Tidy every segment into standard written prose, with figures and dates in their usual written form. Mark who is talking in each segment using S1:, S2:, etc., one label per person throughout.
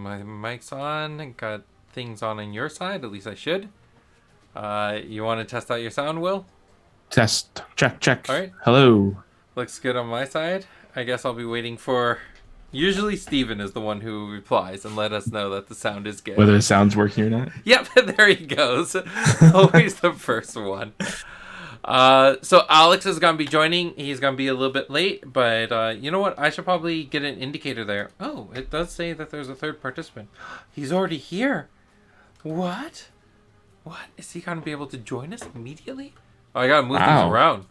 S1: my mic's on. Got things on your side. At least I should. You want to test out your sound, Will?
S2: Test. Check.
S1: All right.
S2: Hello.
S1: Looks good on my side. I guess I'll be waiting for... Usually Steven is the one who replies and let us know that the sound is good.
S2: Whether the sound's working or not.
S1: Yep, there he goes. Always the first one. So Alex is going to be joining. He's going to be a little bit late, but you know what? I should probably get an indicator there. Oh, it does say that there's a third participant. He's already here. What? What? Is he going to be able to join us immediately? Oh, I got to move things around.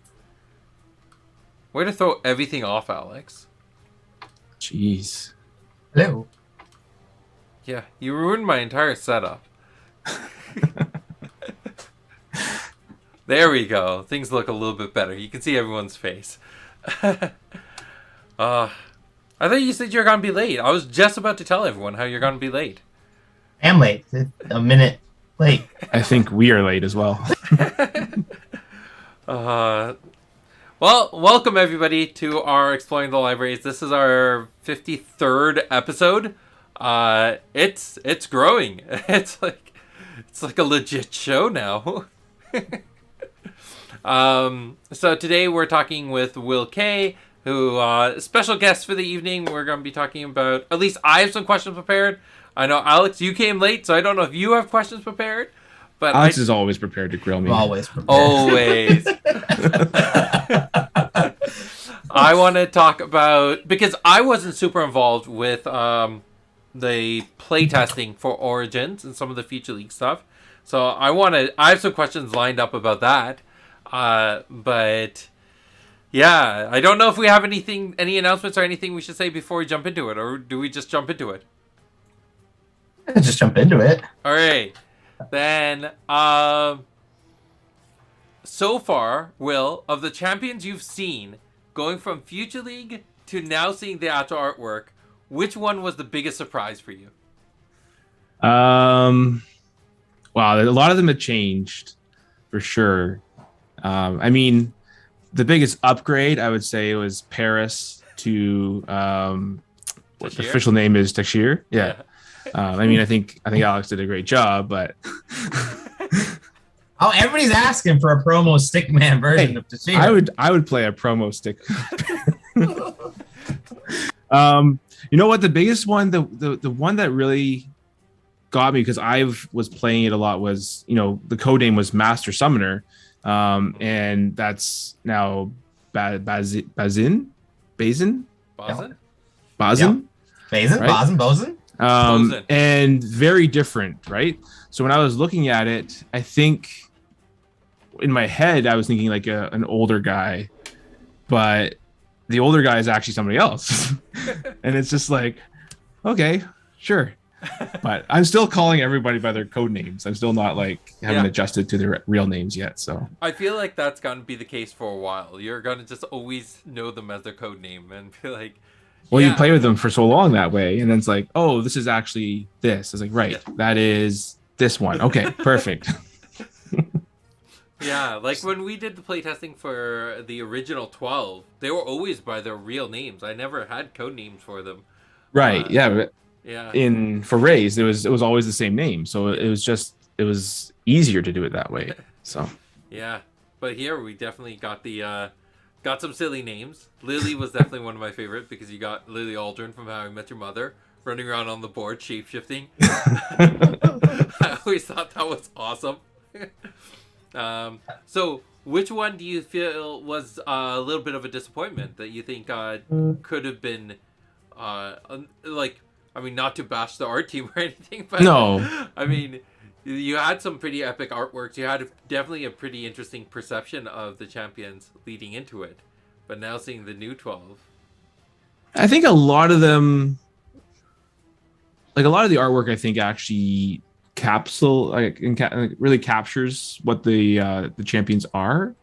S1: Way to throw everything off, Alex.
S2: Jeez.
S3: Hello.
S1: Yeah, you ruined my entire setup. There we go. Things look a little bit better. You can see everyone's face. I thought you said you're going to be late. I was just about to tell everyone how you're going to be late.
S3: I am late. A minute late.
S2: I think we are late as well.
S1: Well, welcome everybody to our Exploring the Libraries. This is our 53rd episode. It's growing. It's like a legit show now. So today we're talking with Will K, who special guest for the evening. We're going to be talking about, at least I have some questions prepared. I know Alex, you came late, so I don't know if you have questions prepared. But
S2: Alex is always prepared to grill me.
S3: Always prepared.
S1: Always. I want to talk about, because I wasn't super involved with the playtesting for Origins and some of the Future League stuff. So I have some questions lined up about that. But yeah, I don't know if we have any announcements or anything we should say before we jump into it, or do we just jump into it?
S3: Just jump into it.
S1: All right. Then, so far, Will, of the champions you've seen, going from Future League to now seeing the actual artwork, which one was the biggest surprise for you?
S2: Wow, a lot of them have changed, for sure. I mean, the biggest upgrade, I would say, was Paris to what the official name is, Tashir. Yeah. I mean, I think Alex did a great job, but
S3: oh, everybody's asking for a promo Stickman version of Tashir.
S2: I would play a promo stick. You know what? The biggest one, the one that really got me, because I was playing it a lot, was, you know, the code name was Master Summoner, and that's now Bazin. And very different, right? So when I was looking at it, I think in my head I was thinking like an older guy, but the older guy is actually somebody else. And it's just like, okay, sure. But I'm still calling everybody by their code names. I'm still not like haven't adjusted to their real names yet. So
S1: I feel like that's going to be the case for a while. You're going to just always know them as their code name and be like,
S2: well, you play with them for so long that way, and then it's like, oh, this is actually this. It's like, right, that is this one. Okay, perfect.
S1: Yeah, like when we did the playtesting for the original 12, they were always by their real names. I never had code names for them.
S2: Right. Yeah. For Rays, it was always the same name, so it was easier to do it that way. So.
S1: Yeah, but here we definitely got some silly names. Lily was definitely one of my favorite, because you got Lily Aldrin from How I Met Your Mother running around on the board shape-shifting. I always thought that was awesome. So which one do you feel was a little bit of a disappointment that you think could have been I mean, not to bash the art team or anything, but
S2: no.
S1: I mean, you had some pretty epic artworks. You had definitely a pretty interesting perception of the champions leading into it. But now seeing the new 12.
S2: I think a lot of them, like a lot of the artwork, I think actually really captures what the champions are.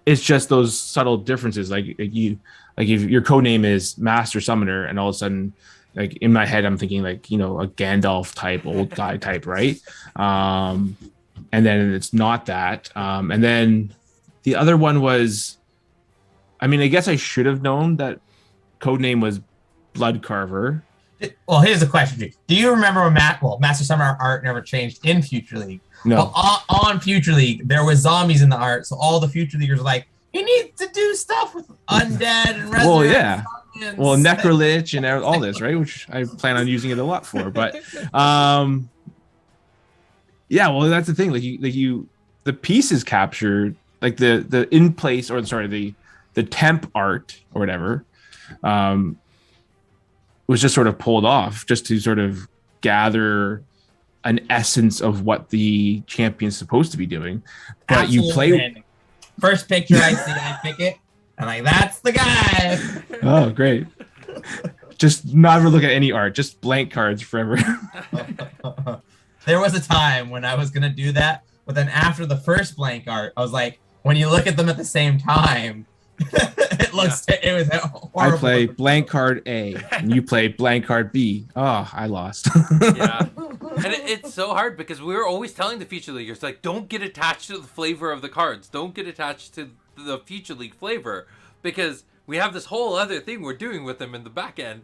S2: It's just those subtle differences. Like if your code name is Master Summoner, and all of a sudden, like in my head, I'm thinking like, you know, a Gandalf type, old guy type, right? And then it's not that. And then the other one was, I mean, I guess I should have known that code name was Blood Carver.
S3: Well, here's a question to you. Do you remember when Master Summer art never changed in Future League?
S2: No.
S3: But on Future League, there was zombies in the art, so all the Future Leaguers were like, you need to do stuff with undead and resurrect.
S2: Well, yeah.
S3: zombies."
S2: Well, Necrolich and all this, right? Which I plan on using it a lot for. But yeah, well, that's the thing. Like you the pieces captured, like the in place, or sorry, the temp art or whatever, was just sort of pulled off just to sort of gather an essence of what the champion's supposed to be doing. But
S3: Absolutely
S2: you play
S3: random. First picture I see, I pick it. I'm like, that's the guy.
S2: Oh, great. Just never look at any art, just blank cards forever.
S3: There was a time when I was gonna do that, but then after the first blank art, I was like, when you look at them at the same time, it was horrible.
S2: I play blank card A, and you play blank card B. Oh, I lost.
S1: Yeah. And it's so hard because we were always telling the Future Leaguers, like, don't get attached to the flavor of the cards. Don't get attached to the Future League flavor, because we have this whole other thing we're doing with them in the back end.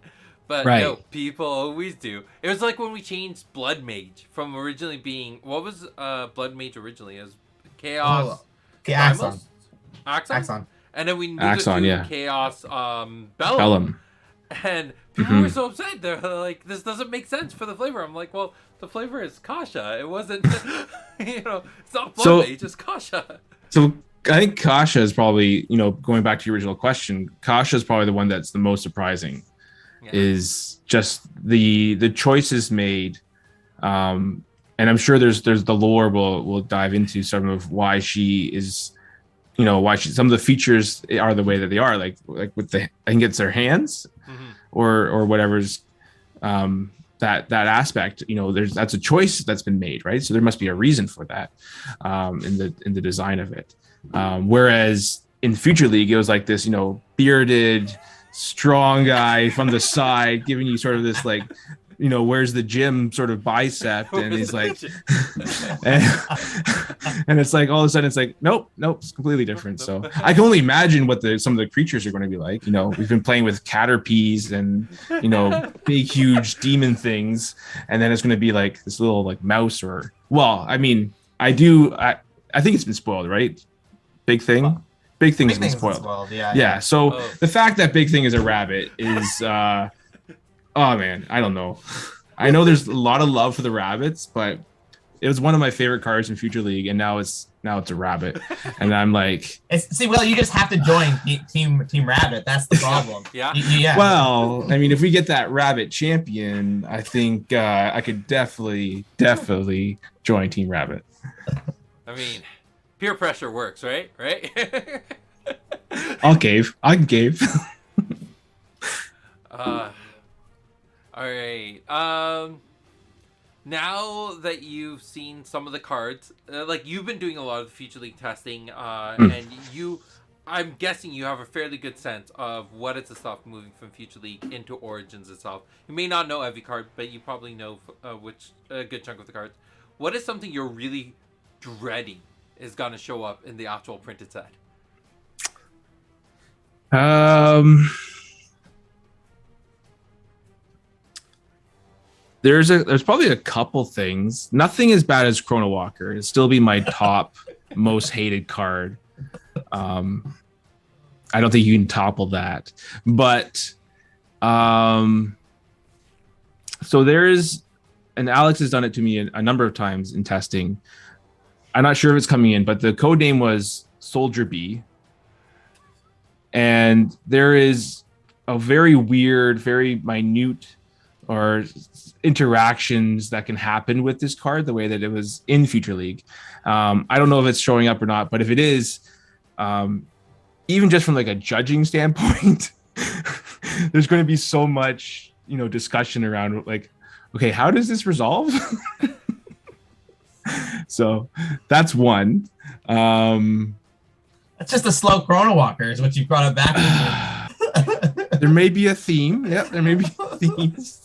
S1: But
S2: Right.
S1: no, people always do. It was like when we changed Blood Mage from originally being, what was Blood Mage originally? As Chaos.
S3: Axon.
S1: Axon?
S3: Axon.
S1: And then we moved
S2: Axon,
S1: it to
S2: yeah.
S1: Chaos Bellum.
S2: Bellum.
S1: And people were so upset. They're like, this doesn't make sense for the flavor. I'm like, well, the flavor is Kasha. It wasn't, it's not Blood Mage, it's Kasha.
S2: So I think Kasha is probably, going back to your original question, Kasha is probably the one that's the most surprising.
S1: Yeah.
S2: Is just the choices made. And I'm sure there's the lore we'll dive into some of why she is, some of the features are the way that they are, like with I think it's their hands, or whatever's that aspect, that's a choice that's been made, right? So there must be a reason for that in the design of it. Whereas in Future League, it was like this, bearded, strong guy from the side giving you sort of this like, where's the gym sort of bicep, and he's like, and it's like all of a sudden it's like nope, it's completely different. So I can only imagine what some of the creatures are going to be like. We've been playing with caterpies and big huge demon things, and then it's going to be like this little like mouse, or I mean I think it's been spoiled, right? Big Thing has been spoiled. Yeah. So the fact that Big Thing is a rabbit is oh man, I don't know. I know there's a lot of love for the rabbits, but it was one of my favorite cards in Future League, and now it's a rabbit, and I'm like,
S3: you just have to join Team Rabbit. That's the problem.
S1: Yeah.
S3: Yeah.
S2: Well, I mean, if we get that rabbit champion, I think I could definitely join Team Rabbit.
S1: I mean, peer pressure works, right?
S2: I gave.
S1: All right. Now that you've seen some of the cards, like you've been doing a lot of the Future League testing, and I'm guessing you have a fairly good sense of what is the stuff moving from Future League into Origins itself. You may not know every card, but you probably know which a good chunk of the cards. What is something you're really dreading is going to show up in the actual printed set?
S2: There's probably a couple things. Nothing as bad as Chrono Walker. It'd still be my top most hated card. I don't think you can topple that. But so there's, and Alex has done it to me a number of times in testing. I'm not sure if it's coming in, but the code name was Soldier Bee. And there is a very weird, very minute or interactions that can happen with this card the way that it was in Future League. I don't know if it's showing up or not, but if it is, even just from like a judging standpoint, there's going to be so much, discussion around like, okay, how does this resolve? So that's one.
S3: That's just a slow Chrono Walker is what you brought it back.
S2: There may be a theme. Yep, there may be themes.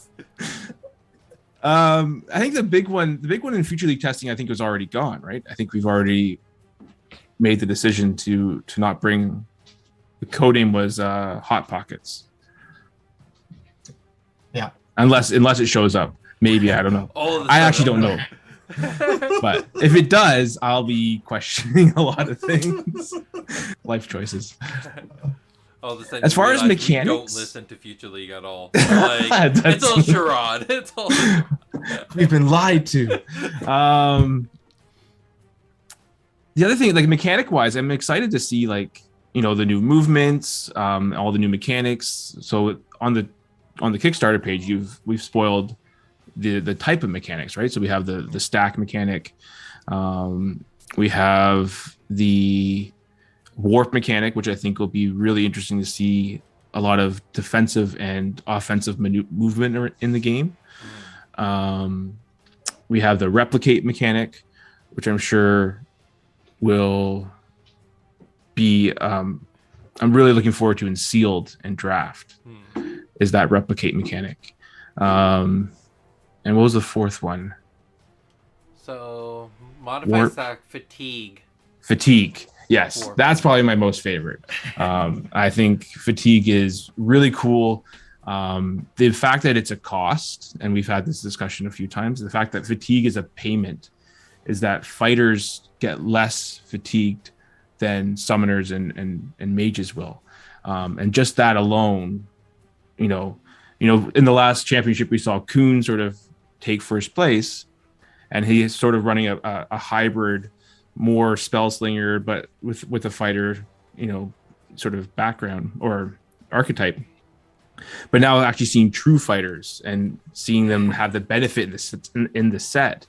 S2: I think the big one in Future League testing, I think was already gone, right? I think we've already made the decision to not bring. The code name was Hot Pockets.
S3: Yeah.
S2: unless it shows up. Maybe, I don't know. I actually don't know. But if it does, I'll be questioning a lot of things, life choices. As far as mechanics,
S1: don't listen to Future League at all. Like, it's all charade. It's all.
S2: We've been lied to. The other thing, like mechanic wise, I'm excited to see like the new movements, all the new mechanics. So on the Kickstarter page, we've spoiled the type of mechanics, right? So we have the stack mechanic, we have the warp mechanic, which I think will be really interesting to see a lot of defensive and offensive movement in the game. We have the replicate mechanic, which I'm sure will be I'm really looking forward to in sealed and draft, is that replicate mechanic. And what was the fourth one?
S1: So modified stack fatigue.
S2: Yes, that's probably my most favorite. I think fatigue is really cool. The fact that it's a cost, and we've had this discussion a few times, the fact that fatigue is a payment is that fighters get less fatigued than summoners and mages will. And just that alone, in the last championship, we saw Kuhn sort of take first place, and he is sort of running a hybrid, more spell slinger, but with a fighter, sort of background or archetype. But now actually seeing true fighters and seeing them have the benefit in the set,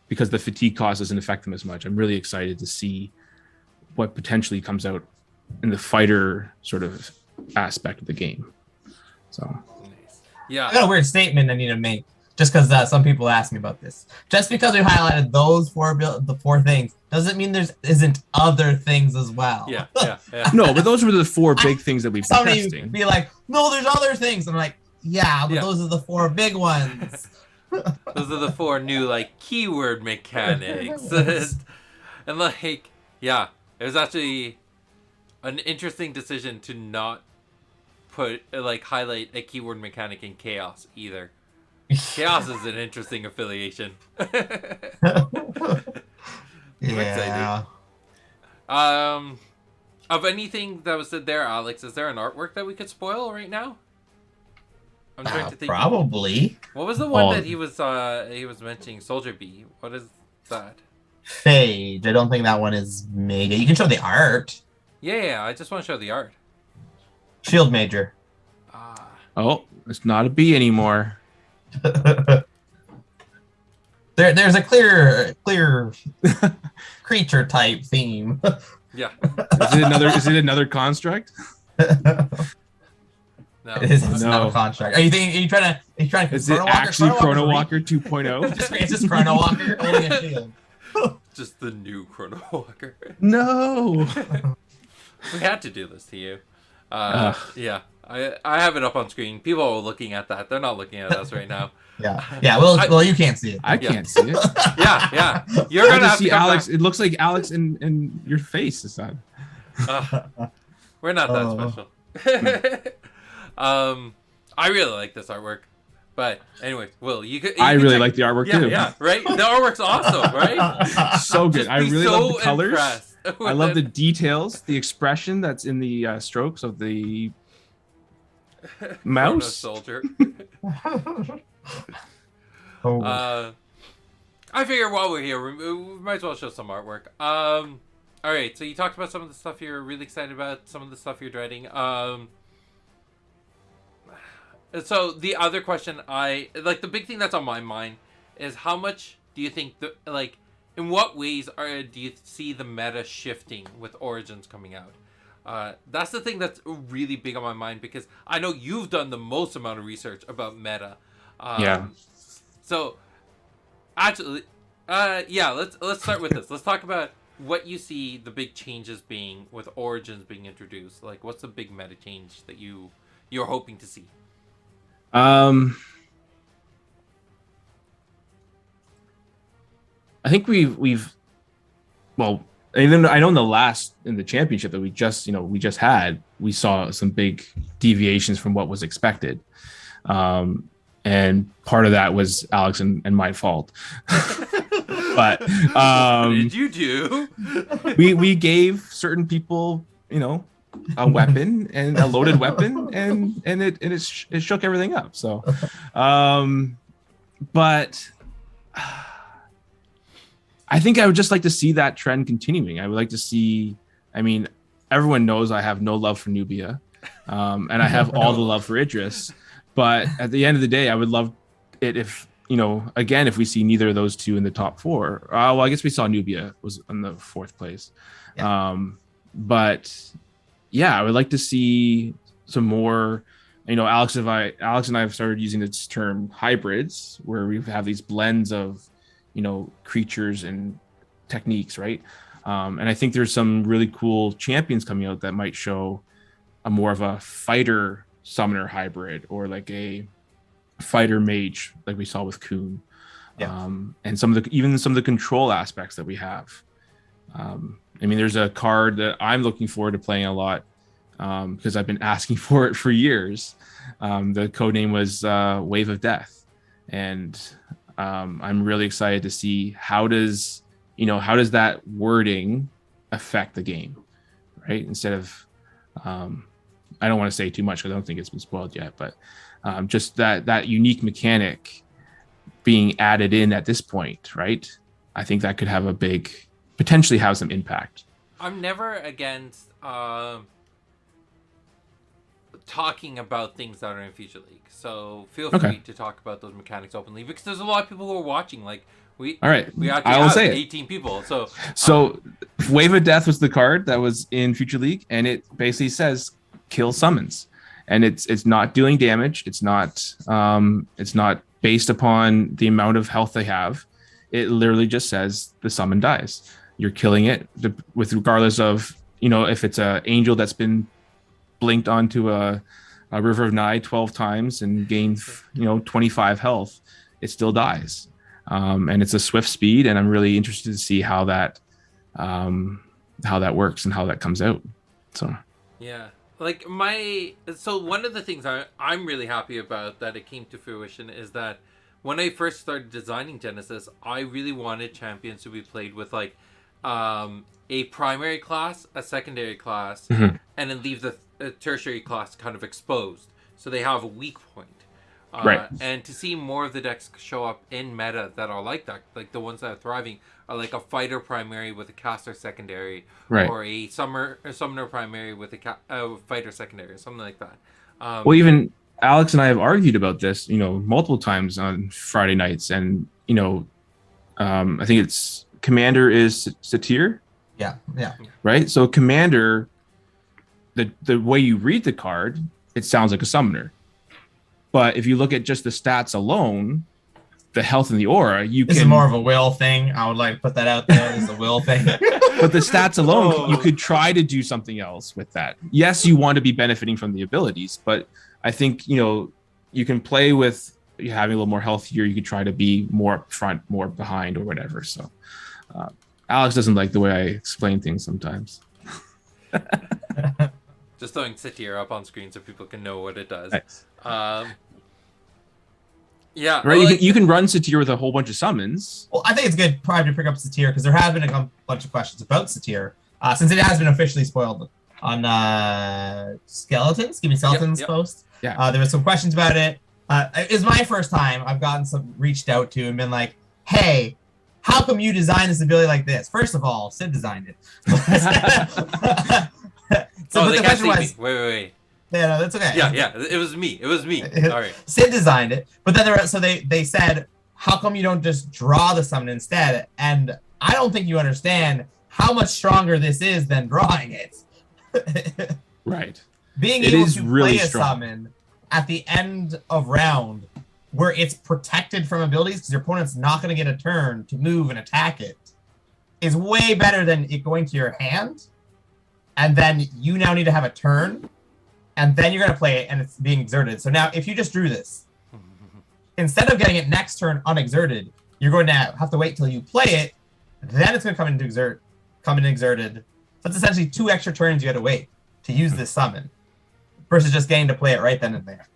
S2: because the fatigue cost doesn't affect them as much. I'm really excited to see what potentially comes out in the fighter sort of aspect of the game. So,
S1: yeah,
S3: I got a weird statement I need to make. Just because some people ask me about this. Just because we highlighted those the four things doesn't mean there isn't other things as well.
S1: Yeah.
S2: No, but those were the four big things that we've been testing.
S3: Somebody be like, no, there's other things. I'm like, yeah, but those are the four big ones.
S1: Those are the four new keyword mechanics. And it was actually an interesting decision to not put highlight a keyword mechanic in chaos either. Chaos is an interesting affiliation.
S3: Yeah.
S1: Of anything that was said there, Alex, is there an artwork that we could spoil right now? I'm trying to think.
S3: Probably.
S1: What was the one that he was mentioning? Soldier Bee. What is that?
S3: Fade. I don't think that one is made. You can show the art.
S1: Yeah. I just want to show the art.
S3: Shield Major.
S2: Oh, it's not a bee anymore.
S3: There's a clear creature type theme.
S1: Yeah.
S2: Is it another construct?
S1: No.
S3: It's not a construct. Are you trying to
S2: is it actually Chrono Walker 2.0?
S3: It's just Chrono Walker holding a shield.
S1: Just the new Chrono Walker.
S2: No.
S1: We had to do this to you. Yeah. I have it up on screen. People are looking at that. They're not looking at us right now.
S3: Yeah. Well, you can't see it.
S2: I can't see it.
S1: Yeah. You're gonna have to
S2: see Alex.
S1: back.
S2: It looks like Alex in your face, Assad.
S1: We're not that special. I really like this artwork, but anyways, Will, you could.
S2: I really like the artwork too.
S1: Yeah, right. The artwork's awesome, right?
S2: So good. I really love the colors. I love the
S1: it.
S2: details, the expression that's in the strokes of the mouse
S1: soldier.
S3: I
S1: figure while we're here, we might as well show some artwork. All right, so you talked about some of the stuff you're really excited about, some of the stuff you're dreading. So the other question the big thing that's on my mind is how much do you think in what ways do you see the meta shifting with Origins coming out? That's the thing that's really big on my mind, because I know you've done the most amount of research about meta. So, actually, let's start with this. Let's talk about what you see the big changes being with Origins being introduced. What's the big meta change that you're hoping to see?
S2: I think we've well, even I know in the championship that we just had, we saw some big deviations from what was expected. and part of that was Alex and my fault. But
S1: what did you do?
S2: we gave certain people, a weapon and a loaded weapon, and it shook everything up. So, but I think I would just like to see that trend continuing. I would like to see. I mean, everyone knows I have no love for Nubia, and I have all the love for Idris. But at the end of the day, I would love it if, again, if we see neither of those two in the top four. Well, I guess we saw Nubia was in the 4th place. Yeah. But yeah, I would like to see some more. Alex and I have started using this term hybrids, where we have these blends of, creatures and techniques, right? And I think there's some really cool champions coming out that might show a more of a fighter summoner hybrid, or like a fighter mage like we saw with Coon. Yeah. And some of the control aspects that we have. There's a card that I'm looking forward to playing a lot, because I've been asking for it for years. The code name was Wave of Death, and I'm really excited to see how does that wording affect the game, right? Instead of I don't want to say too much because I don't think it's been spoiled yet, but just that unique mechanic being added in at this point, right? I think that could have potentially have some impact.
S1: I'm never against talking about things that are in Future League, so feel free to talk about those mechanics openly, because there's a lot of people who are watching. Like we actually have 18 people. So
S2: Wave of Death was the card that was in Future League, and it basically says kill summons, and it's not dealing damage. It's not based upon the amount of health they have. It literally just says the summon dies. You're killing it with regardless of if it's a angel that's been blinked onto a River of Nigh 12 times and gained 25 health, it still dies. And it's a swift speed, and I'm really interested to see how that works and how that comes out. So
S1: yeah, so one of the things I'm really happy about that it came to fruition is that when I first started designing Genesis, I really wanted champions to be played with a primary class, a secondary class, and then leave the tertiary class kind of exposed, so they have a weak point.
S2: Right.
S1: And to see more of the decks show up in meta that are like that, like the ones that are thriving, are like a fighter primary with a caster secondary,
S2: right,
S1: or a summoner primary with a fighter secondary, something like that.
S2: Well, even Alex and I have argued about this, multiple times on Friday nights, and I think it's Commander is Satyr.
S3: Yeah.
S2: Right. So Commander, the way you read the card, it sounds like a summoner. But if you look at just the stats alone, the health and the aura,
S3: This is more of a will thing. I would like to put that out there. This is a will thing.
S2: But the stats alone, you could try to do something else with that. Yes, you want to be benefiting from the abilities, but I think, you can play with having a little more health here. You could try to be more up front, more behind, or whatever. So Alex doesn't like the way I explain things sometimes.
S1: Just throwing Satyr up on screen so people can know what it does.
S2: Nice.
S1: Yeah.
S2: Right. Well, you can run Satyr with a whole bunch of summons.
S3: Well, I think it's good probably to pick up Satyr, because there have been a bunch of questions about Satyr, since it has been officially spoiled on Skeletons post.
S2: Yeah.
S3: There were some questions about it. It's my first time I've gotten reached out to and been like, hey, how come you designed this ability like this? First of all, Sid designed it.
S1: So the question was, wait.
S3: Yeah, no, that's okay.
S1: Yeah, it was me. All right.
S3: Sid designed it, but then they said, how come you don't just draw the summon instead? And I don't think you understand how much stronger this is than drawing it.
S2: Right.
S3: Being able to play a summon at the end of round where it's protected from abilities because your opponent's not going to get a turn to move and attack it is way better than it going to your hand. And then you now need to have a turn, and then you're going to play it and it's being exerted. So now if you just drew this, instead of getting it next turn unexerted, you're going to have to wait till you play it. Then it's going to come in exerted. That's essentially 2 extra turns you had to wait to use this summon versus just getting to play it right then and there.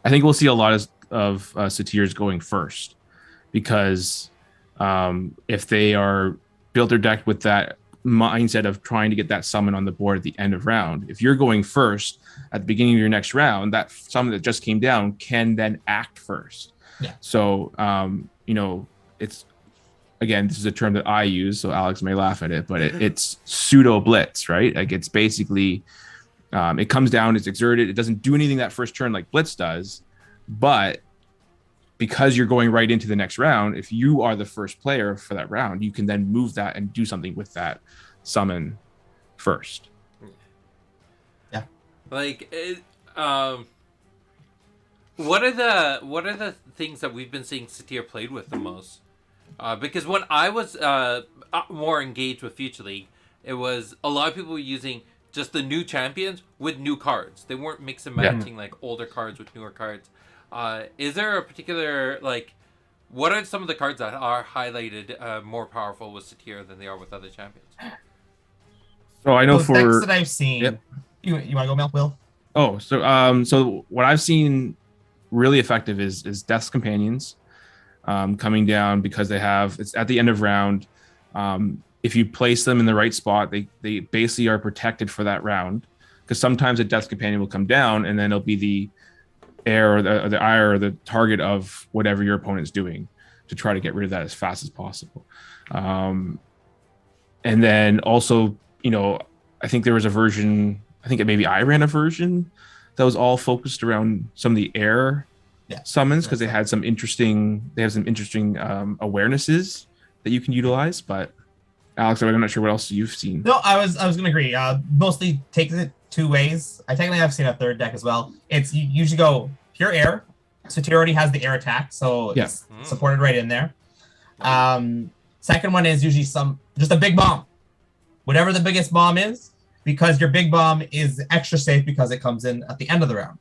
S2: I think we'll see a lot of satyrs going first, because if they are built their deck with that mindset of trying to get that summon on the board at the end of round, if you're going first at the beginning of your next round, that summon that just came down can then act first.
S3: Yeah.
S2: So it's, again, this is a term that I use, so Alex may laugh at it, but it's pseudo blitz, right? Like, it's basically it comes down, it's exerted, it doesn't do anything that first turn like blitz does, but because you're going right into the next round, if you are the first player for that round, you can then move that and do something with that summon first.
S3: Yeah.
S1: Like, what are the things that we've been seeing Satyr played with the most? Because when I was more engaged with Future League, it was a lot of people were using just the new champions with new cards. They weren't mix and matching like older cards with newer cards. Is there a particular, like, what are some of the cards that are highlighted more powerful with Satyr than they are with other champions?
S2: So I know
S3: those decks that I've seen.
S2: Yep.
S3: You want to go, Mel? Will?
S2: Oh, so what I've seen really effective is Death's Companions coming down, because it's at the end of round. If you place them in the right spot, they basically are protected for that round, because sometimes a Death's Companion will come down and then it'll be the heir or the ire or the target of whatever your opponent's doing, to try to get rid of that as fast as possible. And then also, I think there was a version, I think maybe I ran a version that was all focused around some of the air summons, because they have some interesting awarenesses that you can utilize. But Alex, I'm not sure what else you've seen.
S3: No, I was gonna agree. Mostly takes it two ways. I technically have seen a third deck as well. It's you usually go pure air. Satyr already has the air attack, so it's supported right in there. Second one is usually just a big bomb. Whatever the biggest bomb is, because your big bomb is extra safe because it comes in at the end of the round.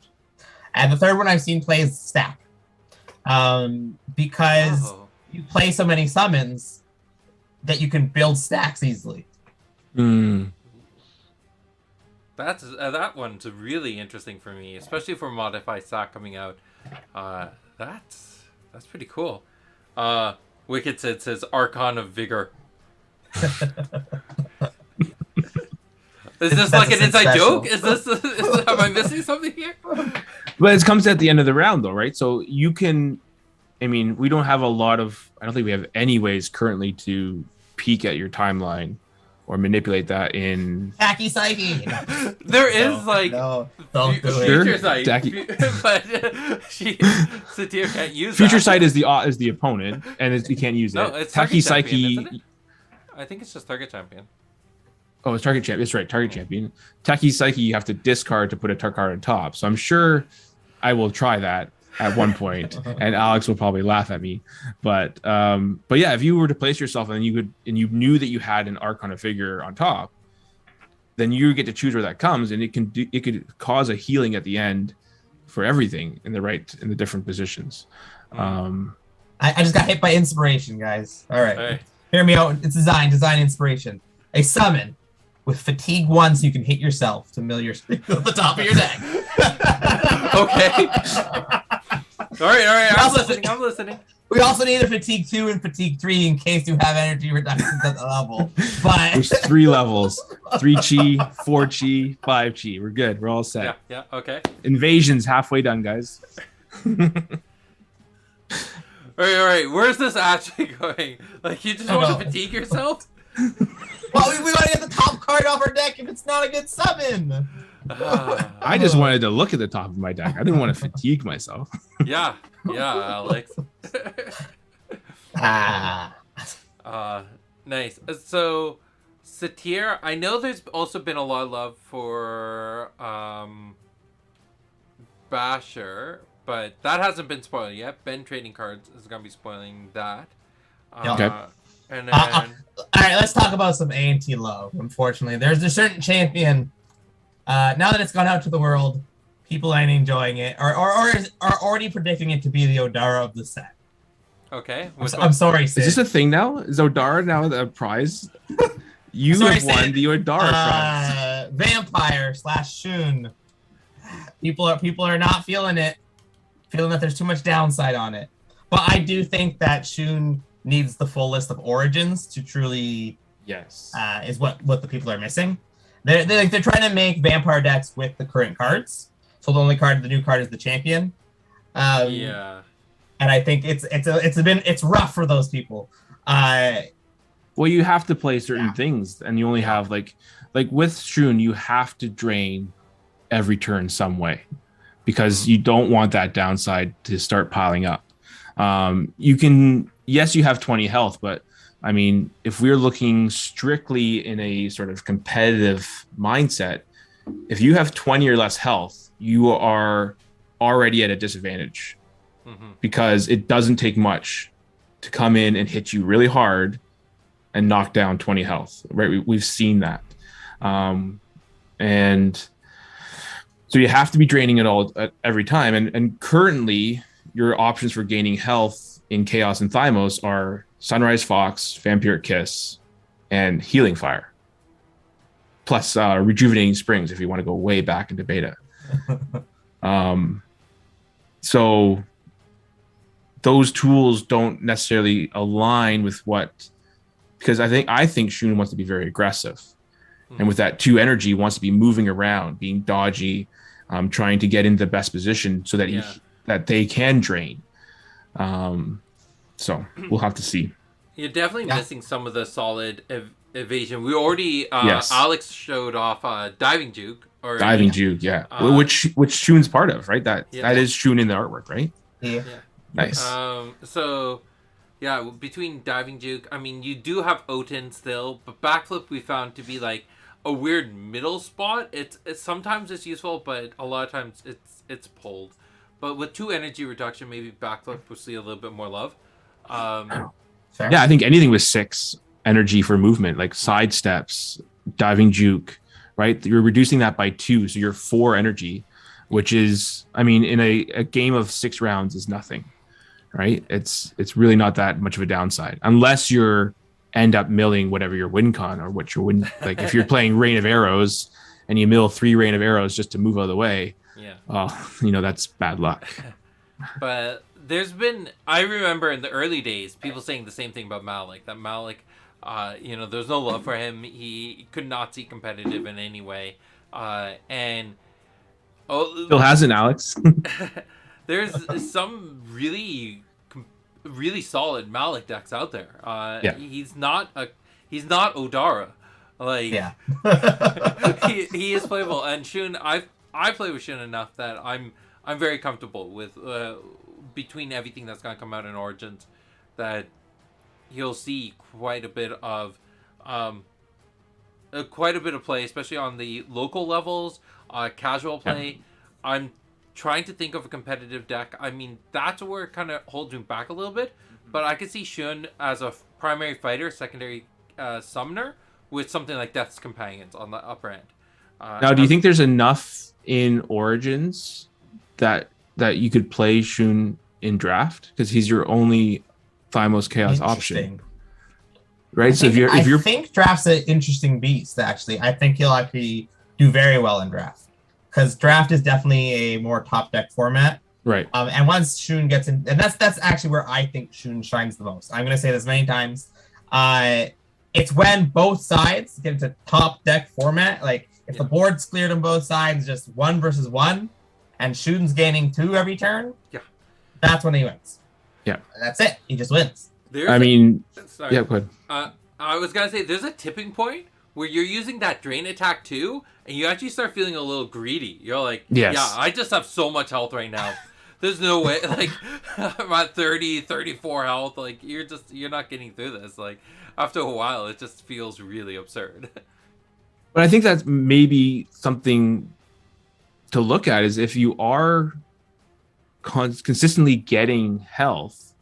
S3: And the third one I've seen play is stack. Because you play so many summons that you can build stacks easily.
S1: That one's really interesting for me, especially for Modified Stack coming out. That's pretty cool. Wicked says Archon of Vigor. Is this like an inside joke? Am I missing something here?
S2: But it comes at the end of the round, though, right? So you can, we don't have I don't think we have any ways currently to peek at your timeline or manipulate that in
S3: Tacky Psyche.
S1: There is
S3: don't do it.
S1: Future Sight, but Satyr can't use
S2: Future
S1: that.
S2: Sight is the opponent, and you can't use it.
S1: No, it's
S2: Tacky
S1: Target
S2: Psyche.
S1: Champion, isn't it? I think it's just Target Champion.
S2: Oh, it's Target Champion. That's right, Target Champion. Tacky Psyche, you have to discard to put a card on top. So I'm sure I will try that at one point, and Alex will probably laugh at me. But yeah, if you were to place yourself and you knew that you had an Archon of Figure on top, then you get to choose where that comes, and it could cause a healing at the end for everything in the different positions.
S3: I just got hit by inspiration, guys. All right. Hear me out. It's design inspiration. A summon with fatigue 1, so you can hit yourself to mill your spring at the top of your deck.
S1: Okay. All right. I'm listening.
S3: We also need a fatigue 2 and fatigue 3 in case you have energy reductions at the level. But
S2: there's 3 levels: 3 chi, 4 chi, 5 chi. We're good. We're all set.
S1: Yeah. Okay.
S2: Invasion's halfway done, guys.
S1: All right. Where's this actually going? Like, you just want to fatigue yourself?
S3: Well, we want to get the top card off our deck if it's not a good summon.
S2: I just wanted to look at the top of my deck. I didn't want to fatigue myself.
S1: Yeah, Alex. Nice. So, Satyr, I know there's also been a lot of love for Basher, but that hasn't been spoiled yet. Ben Trading Cards is going to be spoiling that.
S2: Okay.
S1: And then...
S3: all right, let's talk about some A&T love. Unfortunately, there's a certain champion. Now that it's gone out to the world, people ain't enjoying it, or are already predicting it to be the Odara of the set.
S1: Okay.
S3: I'm sorry, Sid.
S2: Is this a thing now? Is Odara now the prize? You have won the Odara prize.
S3: Vampire / Shoon. People are not feeling it. feeling that there's too much downside on it. But I do think that Shoon needs the full list of origins to truly is what the people are missing. They're trying to make vampire decks with the current cards. So the new card is the champion. And I think it's rough for those people.
S2: Well, you have to play certain things, and you only have like with Shoon, you have to drain every turn some way, because you don't want that downside to start piling up. You have 20 health, but I mean, if we're looking strictly in a sort of competitive mindset, if you have 20 or less health, you are already at a disadvantage, because it doesn't take much to come in and hit you really hard and knock down 20 health, right? We've seen that. And so you have to be draining it all every time. And currently, your options for gaining health in Chaos and Thymos are Sunrise Fox, Vampiric Kiss, and Healing Fire. Plus Rejuvenating Springs if you want to go way back into beta. So those tools don't necessarily align with because I think Shoon wants to be very aggressive. And with that 2 energy, wants to be moving around, being dodgy, trying to get into the best position so that that they can drain. So we'll have to see.
S1: You're definitely missing some of the solid evasion. We already Alex showed off Diving Juke.
S2: Juke, which Shoon's part of, right? That is Shoon in the artwork, right?
S3: Yeah.
S2: Nice.
S1: So between Diving Juke, I mean, you do have Oten still, but Backflip we found to be like a weird middle spot. It's sometimes it's useful, but a lot of times it's pulled. But with 2 energy reduction, maybe Backflip will see a little bit more love.
S2: I think anything with 6 energy for movement, like sidesteps, Diving Juke, right? You're reducing that by 2, so you're 4 energy, which is, I mean, in a game of 6 rounds is nothing, right? It's really not that much of a downside, unless you're end up milling whatever your win con or what your win, like if you're playing Rain of Arrows and you mill 3 Rain of Arrows just to move out of the way, that's bad luck.
S1: But I remember in the early days, people saying the same thing about Malik, that Malik, there's no love for him. He could not see competitive in any way.
S2: Still hasn't, Alex.
S1: There's some really solid Malik decks out there. He's not Odara. he is playable. And Shoon, I play with Shoon enough that I'm very comfortable with between everything that's gonna come out in Origins, that he'll see quite a bit of play, especially on the local levels, casual play. I'm trying to think of a competitive deck. I mean, that's where it kind of holds me back a little bit, but I could see Shoon as a primary fighter, secondary summoner, with something like Death's Companions on the upper end.
S2: Now, do you think there's enough in Origins that you could play Shoon in draft, because he's your only Thymos Chaos option, right? I
S3: think draft's an interesting beast. Actually, I think he'll actually do very well in draft, because draft is definitely a more top deck format,
S2: right?
S3: And once Shoon gets in, and that's actually where I think Shoon shines the most. I'm going to say this many times. It's when both sides get into top deck format. Like if the board's cleared on both sides, just 1 versus 1, and Shoon's gaining 2 every turn. Yeah, that's when he wins.
S2: Yeah,
S3: and that's it. He just wins.
S2: Go ahead.
S1: I was gonna say there's a tipping point where you're using that drain attack too, and you actually start feeling a little greedy. You're like, I just have so much health right now. There's no way, like, I'm at 30, 34 health. Like, you're not getting through this. Like, after a while, it just feels really absurd.
S2: But I think that's maybe something to look at, is if you are consistently getting health,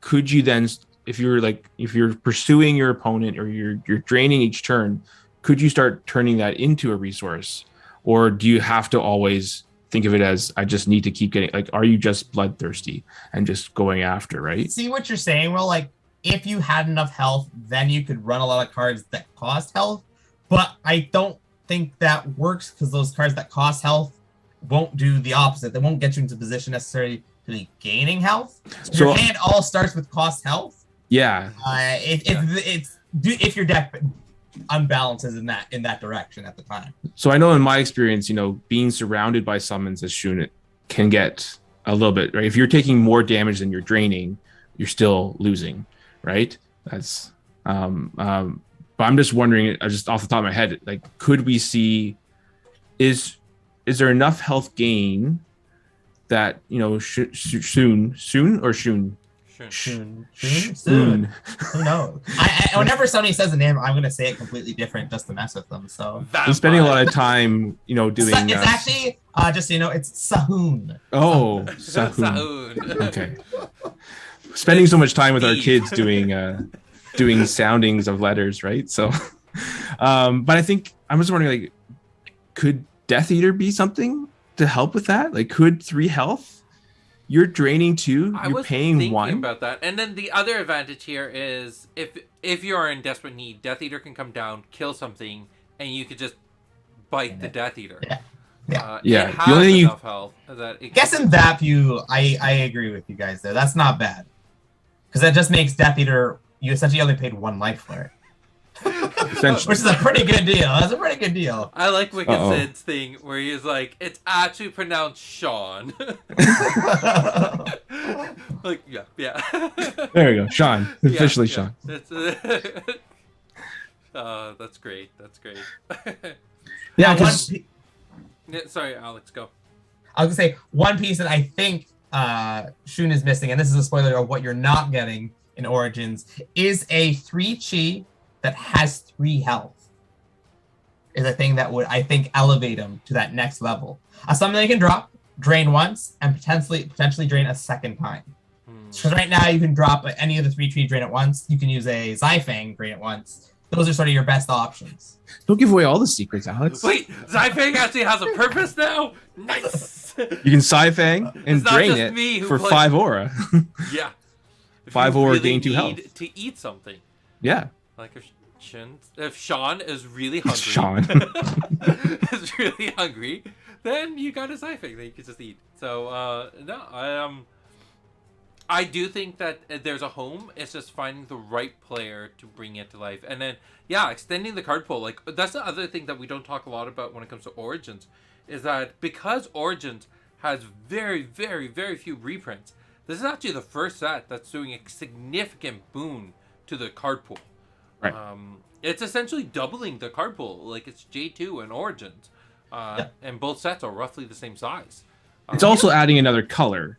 S2: could you then, if you're pursuing your opponent or you're draining each turn, could you start turning that into a resource? Or do you have to always think of it as, I just need to keep getting, like, are you just bloodthirsty and just going after, right?
S3: See what you're saying, Will? Like, if you had enough health, then you could run a lot of cards that cost health. But I don't think that works, because those cards that cost health won't do the opposite. They won't get you into position necessarily really gaining health.
S2: So
S3: your hand all starts with cost health.
S2: Yeah.
S3: If your deck unbalances in that direction at the time.
S2: So I know in my experience, being surrounded by summons as Shoon, it can get a little bit, right? If you're taking more damage than you're draining, you're still losing, right? That's but I'm just wondering, just off the top of my head, like, could we see, is there enough health gain that Shoon.
S3: Who knows? Whenever somebody says a name, I'm gonna say it completely different just to mess with them. So
S2: I'm spending a lot of time, doing.
S3: It's actually just so you know, it's Sahun.
S2: Oh, Sahun. Okay. Spending so much time with our kids doing soundings of letters, right? So, but I think I'm just wondering, like, could Death Eater be something to help with that? Like, could 3 health? You're draining 2. You're paying 1.
S1: About that, and then the other advantage here is if you are in desperate need, Death Eater can come down, kill something, and you could just bite the Death Eater.
S3: Yeah.
S1: It has enough health that it
S3: guess in that view, I agree with you guys there. That's not bad, because that just makes Death Eater, you essentially only paid 1 life for it. Which is a pretty good deal. That's a pretty good deal.
S1: I like Wicked Sid's thing where he's like, it's actually pronounced Sean. Like, yeah.
S2: There you go, Sean. Officially Sean.
S1: That's great.
S2: Yeah,
S1: sorry, Alex, go.
S3: I was gonna say one piece that I think Shoon is missing, and this is a spoiler of what you're not getting in Origins, is a 3 chi that has 3 health. Is a thing that would, I think, elevate him to that next level. Something they can drop, drain once, and potentially drain a second time. Because right now you can drop any of the 3 trees, drain it once. You can use a Zyfang, drain it once. Those are sort of your best options.
S2: Don't give away all the secrets, Alex.
S1: Wait, Zyfang actually has a purpose now? Nice!
S2: You can Zyfang and drain it for 5 aura.
S1: Yeah.
S2: 5 aura, gain 2 health.
S1: To eat something.
S2: Yeah.
S1: Like if Sean is really hungry, is really hungry, then you got a Zyfang that you can just eat. So I do think that there's a home. It's just finding the right player to bring it to life, and then extending the card pool. Like, that's the other thing that we don't talk a lot about when it comes to Origins, is that because Origins has very, very, very few reprints, this is actually the first set that's doing a significant boon to the card pool.
S2: Right.
S1: It's essentially doubling the card pool. Like, it's J2 and Origins. And both sets are roughly the same size.
S2: It's also adding another color.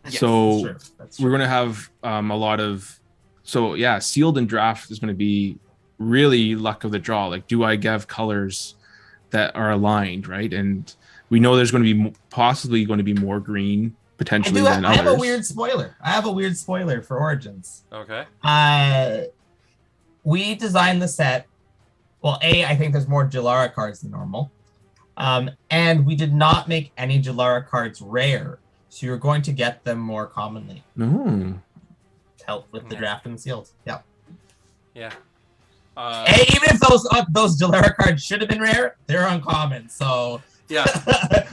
S3: Yes,
S2: so
S3: that's true.
S2: We're going to have a lot of... So, yeah, sealed and draft is going to be really luck of the draw. Like, do I give colors that are aligned, right? And we know there's going to be possibly going to be more green potentially than others.
S3: I have a weird spoiler for Origins.
S1: Okay.
S3: We designed the set. Well, I think there's more Jalara cards than normal. And we did not make any Jalara cards rare. So you're going to get them more commonly.
S2: No.
S3: To help with the draft and the seals. Yeah.
S1: Yeah.
S3: Even if those Jalara cards should have been rare, they're uncommon. So
S1: yeah.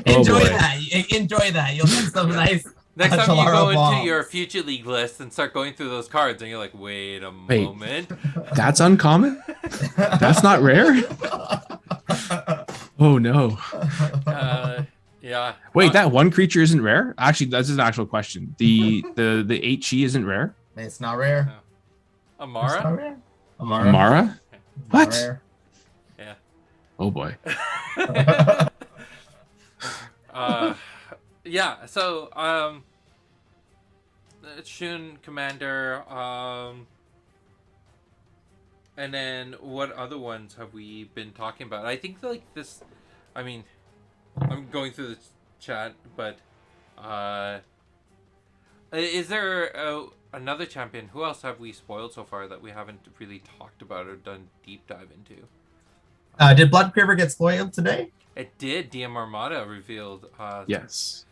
S3: Enjoy that. You'll get some nice.
S1: Next time you go into your Future League list and start going through those cards, and you're like, wait a moment.
S2: That's uncommon? That's not rare? Oh, no.
S1: Yeah.
S2: Wait, that one creature isn't rare? Actually, that's an actual question. The 8 chi isn't rare?
S3: It's not rare.
S1: No. Amara?
S3: It's not rare.
S2: Amara? What?
S3: Rare.
S1: Yeah.
S2: Oh, boy.
S1: Yeah, so Shoon Commander, and then what other ones have we been talking about? I think like this, I mean, I'm going through the chat, but is there another champion? Who else have we spoiled so far that we haven't really talked about or done deep dive into?
S3: Did Blood Quiver get spoiled today?
S1: It did. DM Armada revealed.
S2: Yes.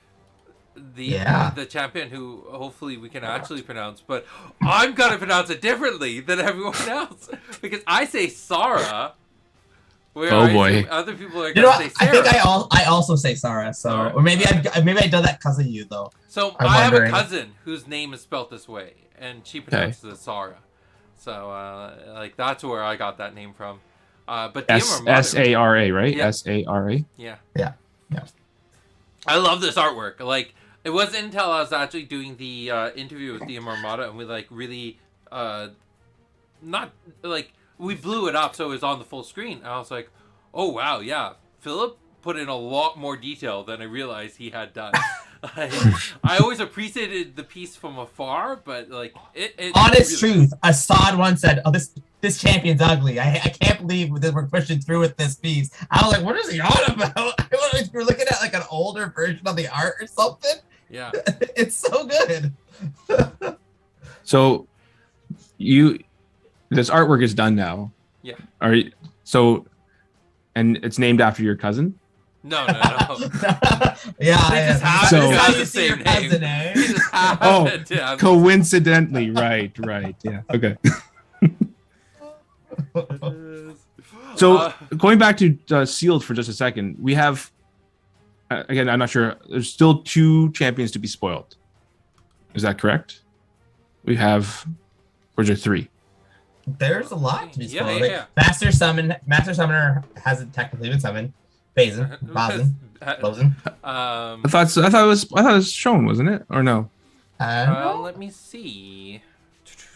S1: The champion who hopefully we can actually pronounce, but I'm gonna pronounce it differently than everyone else because I say Sarah, Where
S2: Oh boy.
S1: Other people are
S3: You know
S1: gonna
S3: what?
S1: say
S3: I
S1: Sarah.
S3: think I also say Sarah. So,
S1: Oh,
S3: or maybe I done that because of you though.
S1: So
S3: I'm
S1: I have a
S3: wondering.
S1: cousin whose name is spelt this way, and she pronounces it Sarah. So like that's where I got that name from. But
S2: Sara, right?
S1: Yeah.
S2: Sara.
S1: Yeah.
S3: Yeah.
S1: I love this artwork. Like, it wasn't until I was actually doing the interview with Diem Armada and we like really not like we blew it up so it was on the full screen. And I was like, oh wow, yeah, Philip put in a lot more detail than I realized he had done. I always appreciated the piece from afar, but like it
S3: Honest
S1: really...
S3: truth, Assad once said, "Oh, this champion's ugly. I can't believe we're pushing through with this piece." I was like, "What is he on about?" You're looking at like an older version of the art or something.
S1: Yeah,
S3: it's so good.
S2: So this artwork is done now.
S1: Yeah.
S2: Are you, so, and it's named after your cousin?
S1: No.
S3: Yeah,
S1: They just have
S2: So-
S1: to have the
S3: You see
S1: same
S3: your
S1: name.
S3: cousin, eh?
S1: They just have
S2: Oh,
S1: to have
S2: coincidentally, right, yeah, okay. So going back to sealed for just a second, we have again, I'm not sure. There's still 2 champions to be spoiled. Is that correct? We have, or is there 3?
S3: There's a lot to be
S1: Yeah,
S3: spoiled.
S1: yeah.
S3: Master Summoner hasn't technically been summoned. Basin. Lozen.
S1: Um,
S2: I thought it was Shown, wasn't it? Or no?
S1: let me see.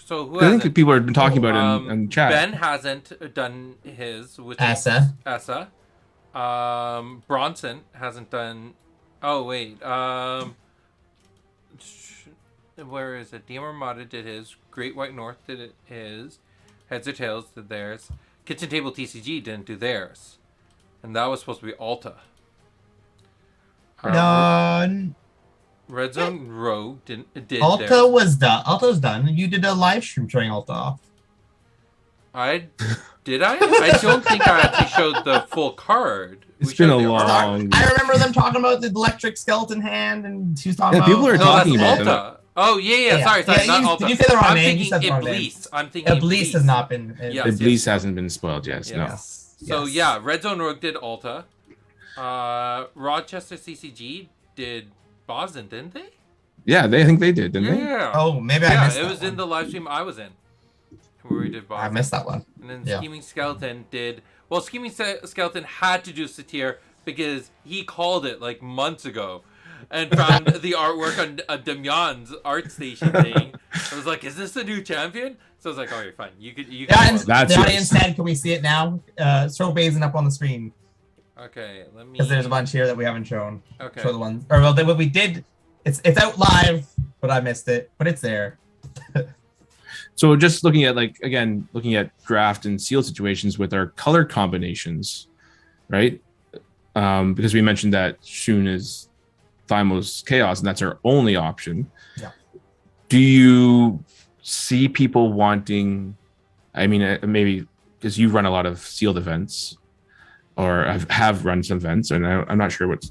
S1: So who
S2: I
S1: has
S2: think people have been talking about it in chat.
S1: Ben hasn't done his with
S3: Asa.
S1: Asa. Bronson hasn't done. Oh wait. Where is it? Diem Armada did his. Great White North did his. Heads or Tails did theirs. Kitchen Table TCG didn't do theirs, and that was supposed to be Alta.
S3: No.
S1: Red Zone Rogue did
S3: Alta
S1: theirs.
S3: was done. Alta's done. You did a live stream showing Alta off.
S1: I don't think I actually showed the full card.
S2: It's
S1: We
S2: been
S1: showed
S2: a
S1: the
S2: long-
S1: art.
S3: I remember them talking about the electric skeleton hand, and she was talking
S2: Yeah,
S3: about.
S2: people are
S1: No,
S2: talking
S1: that's
S2: about
S1: Alta. Oh yeah.
S3: Yeah.
S1: Sorry,
S3: Yeah,
S1: not
S3: you-
S1: Alta.
S3: did you say the wrong
S1: I'm
S3: name? You
S1: thinking
S3: said the wrong name.
S1: Iblis. I'm thinking
S3: Iblis has not been.
S1: Yes.
S2: Iblis hasn't been spoiled, yes. No.
S1: Yes. So yeah, Red Zone Rogue did Alta. Rochester CCG did Boston, didn't they?
S2: Yeah, I think they did, didn't they?
S1: Yeah.
S3: Oh, maybe I missed
S1: it
S3: that
S1: was
S3: one.
S1: in the live stream I was in, where we did Boston.
S3: I missed that one.
S1: And then
S3: Yeah.
S1: Scheming Skeleton did. Well, Scheming Skeleton had to do Satir because he called it like months ago, and found the artwork on Demyan's art station thing. I was like, "Is this the new champion?" So I was like, "Oh, you're fine. You can."
S3: Yeah, and
S2: That's
S3: the
S2: yours.
S3: audience said, "Can we see it now?" Throw Basin up on the screen
S1: Okay, let me.
S3: because there's a bunch here that we haven't shown.
S1: Okay.
S3: Show the ones, or well, what we did. It's out live, but I missed it. But it's there.
S2: So just looking at draft and sealed situations with our color combinations, right? Because we mentioned that Shoon is Thymos Chaos, and that's our only option.
S3: Yeah.
S2: Do you see people wanting? I mean, maybe because you run a lot of sealed events, or have run some events, and I'm not sure what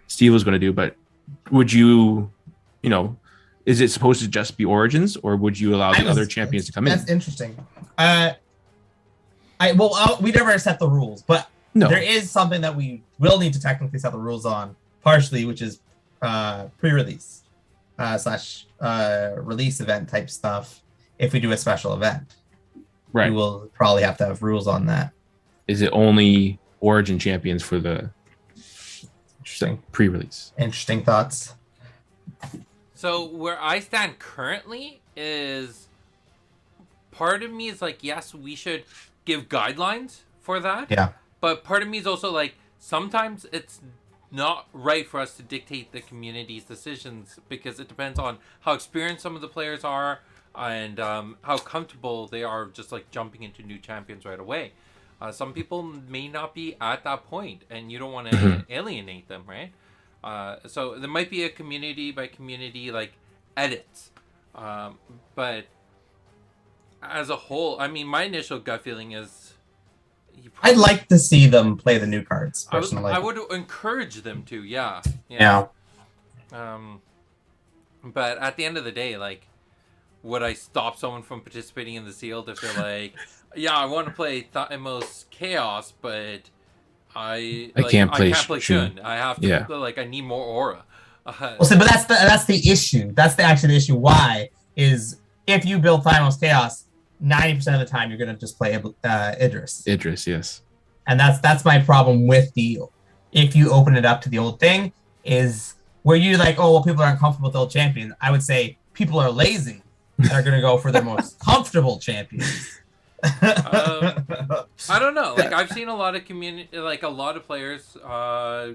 S2: Steve was going to do, but would you, is it supposed to just be Origins, or would you allow the other champions to come in?
S3: That's interesting. We never set the rules, but
S2: No.
S3: there is something that we will need to technically set the rules on, partially, which is pre-release / release event type stuff. If we do a special event,
S2: Right.
S3: we will probably have to have rules on that.
S2: Is it only Origin champions for the pre-release?
S3: Interesting thoughts.
S1: So where I stand currently is, part of me is like, yes, we should give guidelines for that.
S3: Yeah.
S1: But part of me is also like, sometimes it's not right for us to dictate the community's decisions, because it depends on how experienced some of the players are and how comfortable they are just like jumping into new champions right away. Some people may not be at that point, and you don't want to alienate them, right? So there might be a community by community like edits, but as a whole, I mean, my initial gut feeling is
S3: I'd like to see them play the new cards personally.
S1: I would encourage them to, yeah. But at the end of the day, like, would I stop someone from participating in the sealed if they're like, yeah, I want to play Thymos Chaos, but
S2: I can't play Shoon.
S1: I have to like I need more aura.
S3: Well, see, but that's the issue. That's actually the issue. Why is if you build Thynos Chaos, 90% of the time you're gonna just play Idris.
S2: Idris, yes.
S3: And that's my problem with the if you open it up to the old thing is where you're like, oh well, people aren't comfortable with old champions. I would say people are lazy and are gonna go for their most comfortable champions.
S1: I don't know. Like I've seen a lot of community, like a lot of players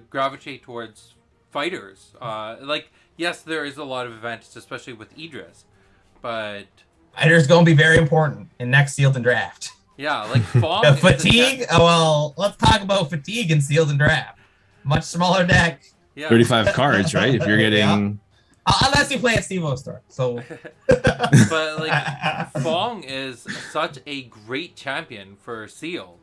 S1: gravitate towards fighters. Like yes, there is a lot of advantages, especially with Idris, but
S3: fighters gonna be very important in next sealed and draft.
S1: Yeah, like Fong
S3: fatigue. Oh, well, let's talk about fatigue in sealed and draft. Much smaller deck.
S2: Yeah. 35 cards, right? If you're getting.
S3: Unless you play at Stevo's store. So.
S1: But like Fong is such a great champion for sealed.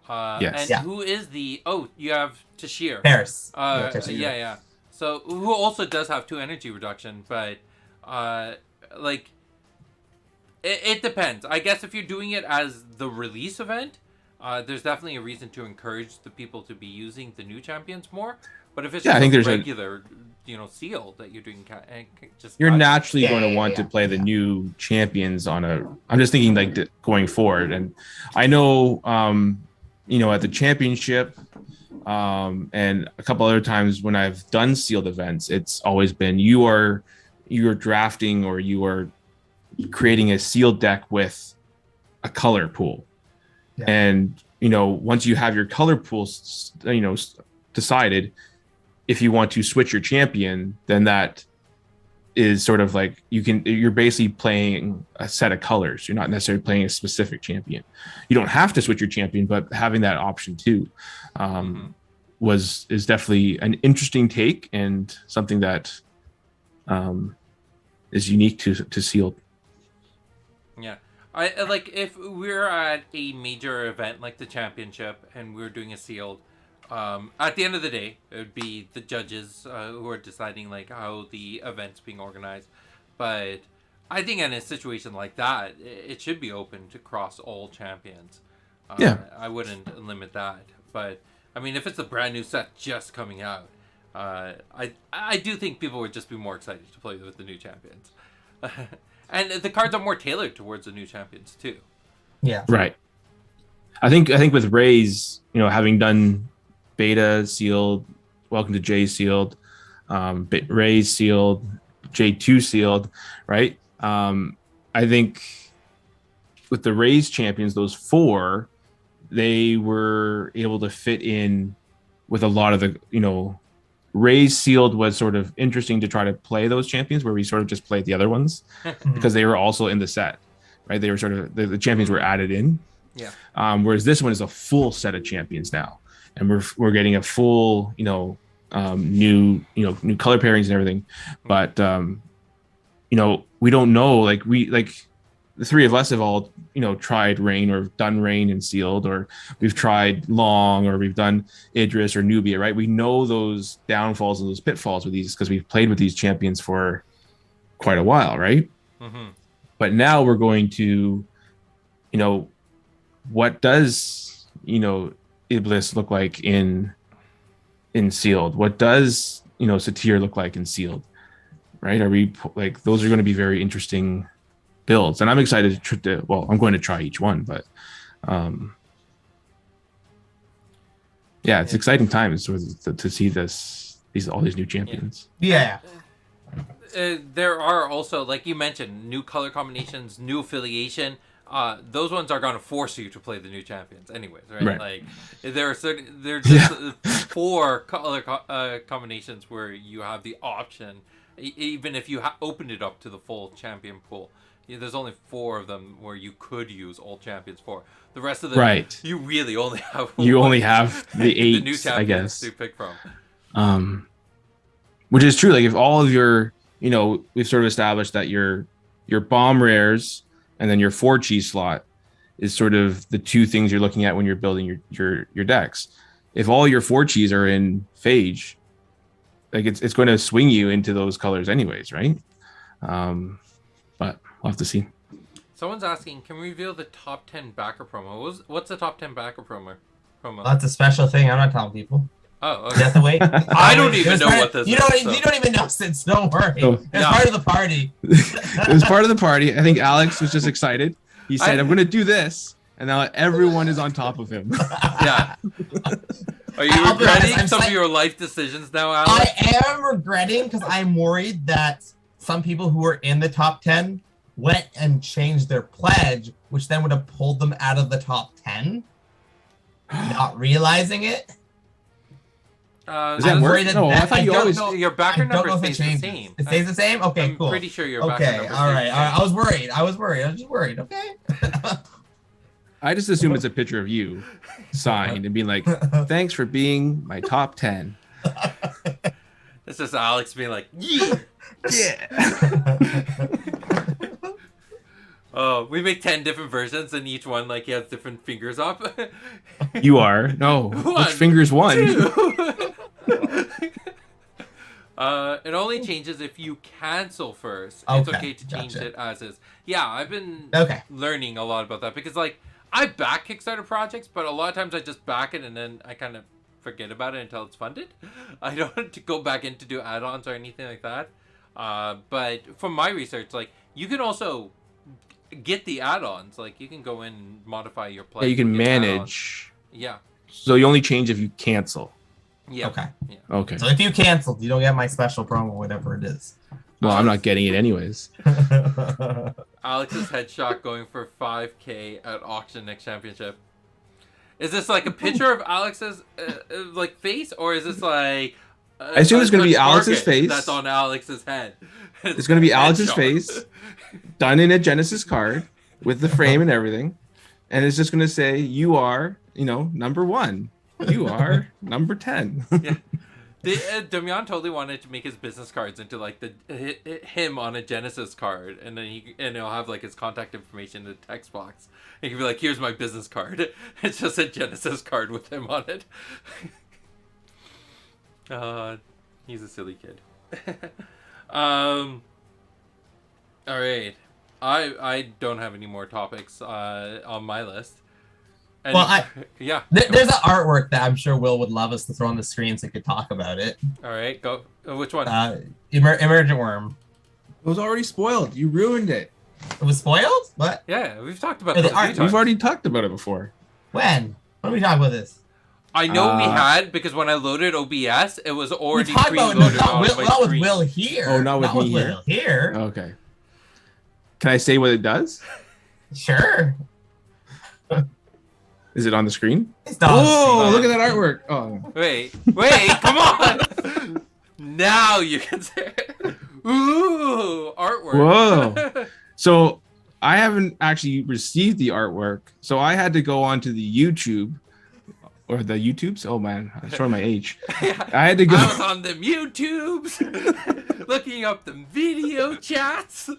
S2: Yes.
S1: And who is the? Oh, you have Tashir.
S3: Paris.
S1: Yeah. So who also does have 2 energy reduction, but like. It depends. I guess if you're doing it as the release event, there's definitely a reason to encourage the people to be using the new champions more. But if it's just
S2: I think there's
S1: regular, sealed that you're doing,
S2: you're naturally going to want to play the new champions on a. I'm just thinking like going forward, and I know, at the championship, and a couple other times when I've done sealed events, it's always been you are drafting or you are creating a sealed deck with a color pool. And once you have your color pools decided, if you want to switch your champion, then that is sort of like you're basically playing a set of colors. You're not necessarily playing a specific champion. You don't have to switch your champion, but having that option too is definitely an interesting take and something that is unique to sealed.
S1: Yeah, I like if we're at a major event like the championship and we're doing a sealed. At the end of the day, it would be the judges who are deciding like how the event's being organized. But I think in a situation like that, it should be open to cross all champions. I wouldn't limit that. But I mean, if it's a brand new set just coming out, I do think people would just be more excited to play with the new champions. And the cards are more tailored towards the new champions too.
S3: Yeah.
S2: Right. I think with Ray's, having done beta sealed, welcome to J sealed, Ray's sealed, J2 sealed, right? I think with the Ray's champions, those 4, they were able to fit in with a lot of the, Ray's sealed was sort of interesting to try to play those champions where we sort of just played the other ones because they were also in the set, right? They were sort of the champions were added in.
S1: Yeah.
S2: Whereas this one is a full set of champions now, and we're getting a full, new color pairings and everything. But we don't know. Like the 3 of us have all, tried Rain or done Rain and sealed, or we've tried Long, or we've done Idris or Nubia, right? We know those downfalls and those pitfalls with these because we've played with these champions for quite a while, right?
S1: Mm-hmm.
S2: But now we're going to, what does, Iblis look like in sealed? What does, Satir look like in sealed, right? Are we like, those are going to be very interesting builds, and I'm excited I'm going to try each one, but it's exciting times to see all these new champions.
S1: There are also, like you mentioned, new color combinations, new affiliation. Those ones are going to force you to play the new champions anyways, right? Like there are just 4 color combinations where you have the option, even if you opened it up to the full champion pool. There's only 4 of them where you could use old champions for. The rest of them, you really only have.
S2: Only have the 8,
S1: the new champions, I guess, to pick from.
S2: Which is true. Like if all of your, we've sort of established that your bomb rares and then your 4-chi slot is sort of the 2 things you're looking at when you're building your decks. If all your 4-chis are in Phage, like it's going to swing you into those colors anyways, right? But we'll have to see.
S1: Someone's asking, can we reveal the top 10 backer promo? What's the top 10 backer promo? promo.
S3: That's a special thing. I'm not telling people.
S1: Oh, okay.
S3: You have to wait.
S1: I don't even know what this is.
S3: You don't even know, since don't worry.
S2: So,
S3: it's part of the party.
S2: It was part of the party. I think Alex was just excited. He said, I'm going to do this. And now everyone is on top of him.
S1: Yeah. Are you regretting some of your life decisions now, Alex?
S3: I am regretting because I'm worried that some people who were in the top 10 went and changed their pledge, which then would have pulled them out of the top 10, not realizing it.
S2: Does that work? No, I thought you always...
S1: Your backer number stays the same.
S3: It stays the same? Okay, cool.
S1: I'm pretty sure your backer number stays
S3: all right. I was worried. I was just worried. Okay.
S2: I just assume it's a picture of you signed and being like, thanks for being my top 10.
S1: It's just Alex being like, yeah. Oh, we make 10 different versions and each one like he has different fingers up.
S2: You are? No. Which finger's one?
S1: It only changes if you cancel first. It's okay to change it as is. Yeah, I've been learning a lot about that because like I back Kickstarter projects, but a lot of times I just back it and then I kind of forget about it until it's funded. I don't go back in to do add-ons or anything like that. But from my research, like you can also get the add-ons. Like you can go in and modify your play.
S2: Yeah, you can manage.
S1: Yeah.
S2: So you only change if you cancel.
S1: Yeah.
S3: Okay.
S1: Yeah.
S2: Okay.
S3: So if you canceled, you don't get my special promo, whatever it is.
S2: Well, I'm not getting it anyways.
S1: Alex's headshot going for 5K at auction next championship. Is this like a picture of Alex's like face, or is this like?
S2: I assume it's going to be Alex's face.
S1: That's on Alex's head.
S2: It's going to be Alex's face, done in a Genesis card with the frame and everything, and it's just going to say, "You are, number 1. You are number 10."
S1: Yeah. Damian totally wanted to make his business cards into like him on a Genesis card, and then he'll have like his contact information in the text box. He can be like, "Here's my business card." It's just a Genesis card with him on it. He's a silly kid. All right, I don't have any more topics on my list. And,
S3: well,
S1: yeah.
S3: There's an artwork that I'm sure Will would love us to throw on the screen so we could talk about it.
S1: All right, go. Which one?
S3: Emergent Worm.
S2: It was already spoiled. You ruined it.
S3: It was spoiled? What?
S1: Yeah, we've talked about this.
S2: We've already talked about it before.
S3: When? When did we talk about this?
S1: I know we had, because when I loaded OBS, it was already
S3: preloaded on my screen. Not with Will here.
S2: Oh, not with me
S3: Will here.
S2: Okay. Can I say what it does?
S3: Sure.
S2: Is it on the screen?
S3: It's not.
S2: Oh, look at that artwork. Oh.
S1: Wait, come on. Now you can say it. Ooh, artwork.
S2: Whoa. So I haven't actually received the artwork. So I had to go onto the YouTube or the YouTubes. Oh man, I'm showing my age. I had to go.
S1: I was on the YouTubes looking up the video chats.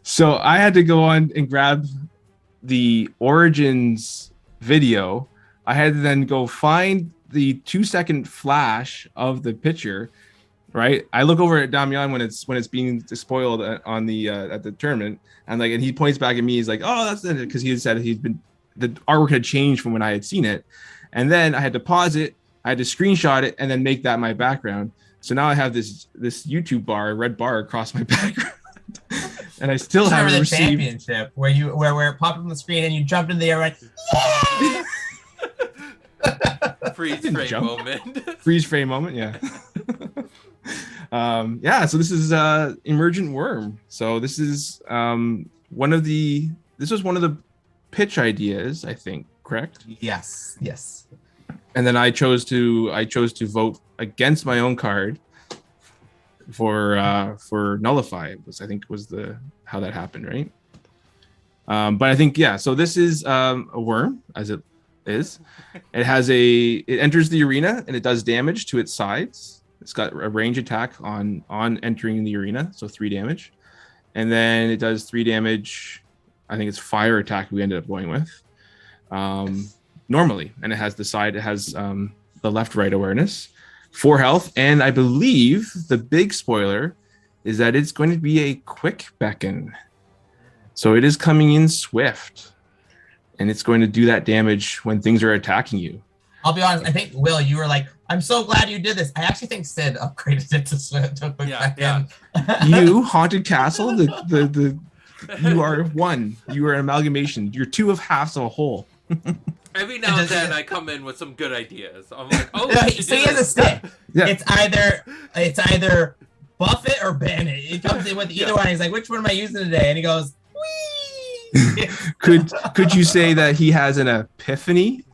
S2: So I had to go on and grab the Origins video. I had to then go find the 2-second flash of the picture. Right, I look over at Damian when it's being spoiled on the at the tournament, and he points back at me. He's like, "Oh, that's it," because he had said the artwork had changed from when I had seen it, and then I had to pause it, I had to screenshot it, and then make that my background. So now I have this YouTube red bar across my background, and I still haven't received the
S3: championship where it popped up on the screen and you jumped in the air right. Yeah!
S2: Freeze frame moment, yeah. So this is Emergent Worm. So this is one of the pitch ideas, I think, correct?
S3: Yes.
S2: And then I chose to vote against my own card for nullify. Was how that happened, right? But I think so this is a worm, as it is. It enters the arena and it does damage to its sides. It's got a range attack on entering the arena, so 3 damage. And then it does 3 damage. I think it's fire attack we ended up going with. Normally. And it has the left-right awareness, 4 health, and I believe the big spoiler is that it's going to be a quick beckon. So it is coming in swift. And it's going to do that damage when things are attacking you.
S3: I'll be honest. I think Will, you were like, "I'm so glad you did this." I actually think Sid upgraded it to quick back in.
S2: You haunted castle. The you are one. You are an amalgamation. You're two of halves of a whole.
S1: Every now and then I come in with some good ideas. I'm like, oh,
S3: so he has a stick.
S2: Yeah.
S3: It's either buff it or ban it. He comes in with either one. He's like, which one am I using today? And he goes, wee.
S2: Could you say that he has an epiphany?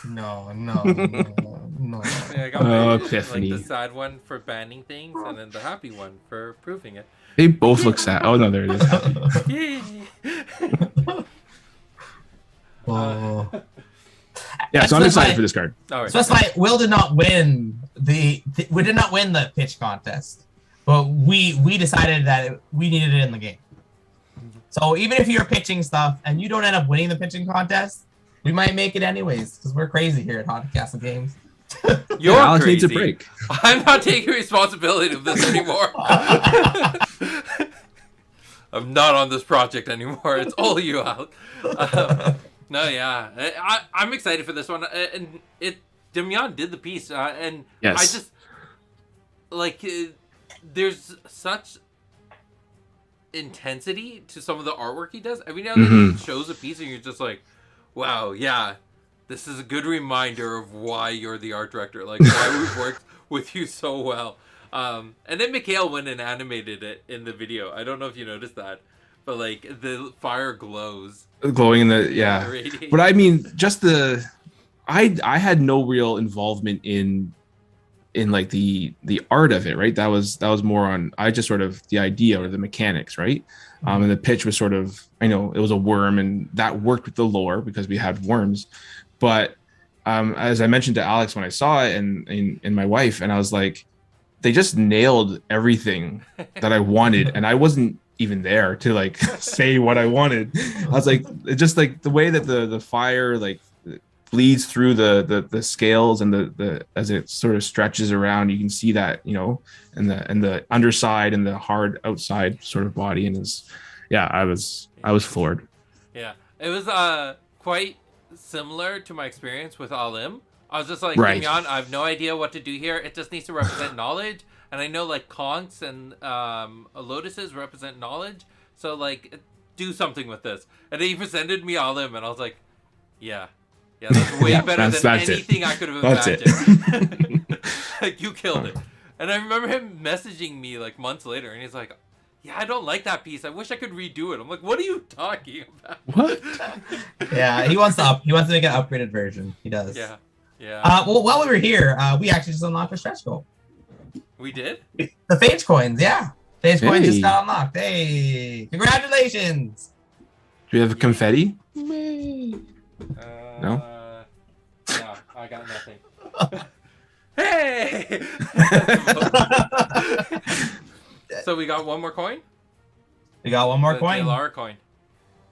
S3: No.
S1: Yeah, I got my,
S2: epiphany.
S1: like the sad one for banning things, and then the happy one for proving it.
S2: They both look sad. Oh no, there it is.
S1: Yay!
S3: Oh.
S2: Yeah, so I'm excited for this card.
S1: All right.
S3: So that's why Will did not win we did not win the pitch contest, but we decided that we needed it in the game. So even if you're pitching stuff and you don't end up winning the pitching contest, we might make it anyways because we're crazy here at Haunted Castle Games.
S1: You're
S2: Alex
S1: crazy.
S2: needs a break.
S1: I'm not taking responsibility of this anymore. I'm not on this project anymore. It's all you, Alex. No, yeah, I'm excited for this one, and Damian did the piece, and
S2: yes.
S1: I just like there's such intensity to some of the artwork he does. Every now and then he shows a piece, and you're just like, wow, yeah. This is a good reminder of why you're the art director, like why we've worked with you so well. And then Mikhail went and animated it in the video. I don't know if you noticed that, but like the fire glows.
S2: Glowing in the But I mean, just I had no real involvement in like the art of it, right? That was more on I just sort of the idea or the mechanics, right? And the pitch was sort of, I know it was a worm, and that worked with the lore because we had worms. But as I mentioned to Alex when I saw it and my wife, and I was like, they just nailed everything that I wanted, and I wasn't even there to like say what I wanted. I was like, just like the way that the fire like bleeds through the scales and the as it sort of stretches around, you can see that, you know, and the underside and the hard outside sort of body, and I was floored.
S1: Yeah, it was quite similar to my experience with Alim. I was just like,
S2: right.
S1: Damian, I have no idea what to do here. It just needs to represent knowledge, and I know like conchs and lotuses represent knowledge, so like do something with this. And then he presented me Alim, and I was like, yeah, that's way better than anything I could have imagined. Like, you killed it. And I remember him messaging me like months later, and he's like, yeah, I don't like that piece. I wish I could redo it. I'm like, what are you talking about?
S2: What?
S3: Yeah, he wants to make an upgraded version. He does.
S1: Yeah.
S3: Well, while we were here, we actually just unlocked a stretch goal.
S1: We did?
S3: The Phage coins, yeah. Phage coins just got unlocked. Hey, congratulations!
S2: Do we have confetti?
S1: No, I got nothing. Hey! So we got one more coin?
S3: We got one more
S1: the
S3: coin.
S1: J-Lara coin.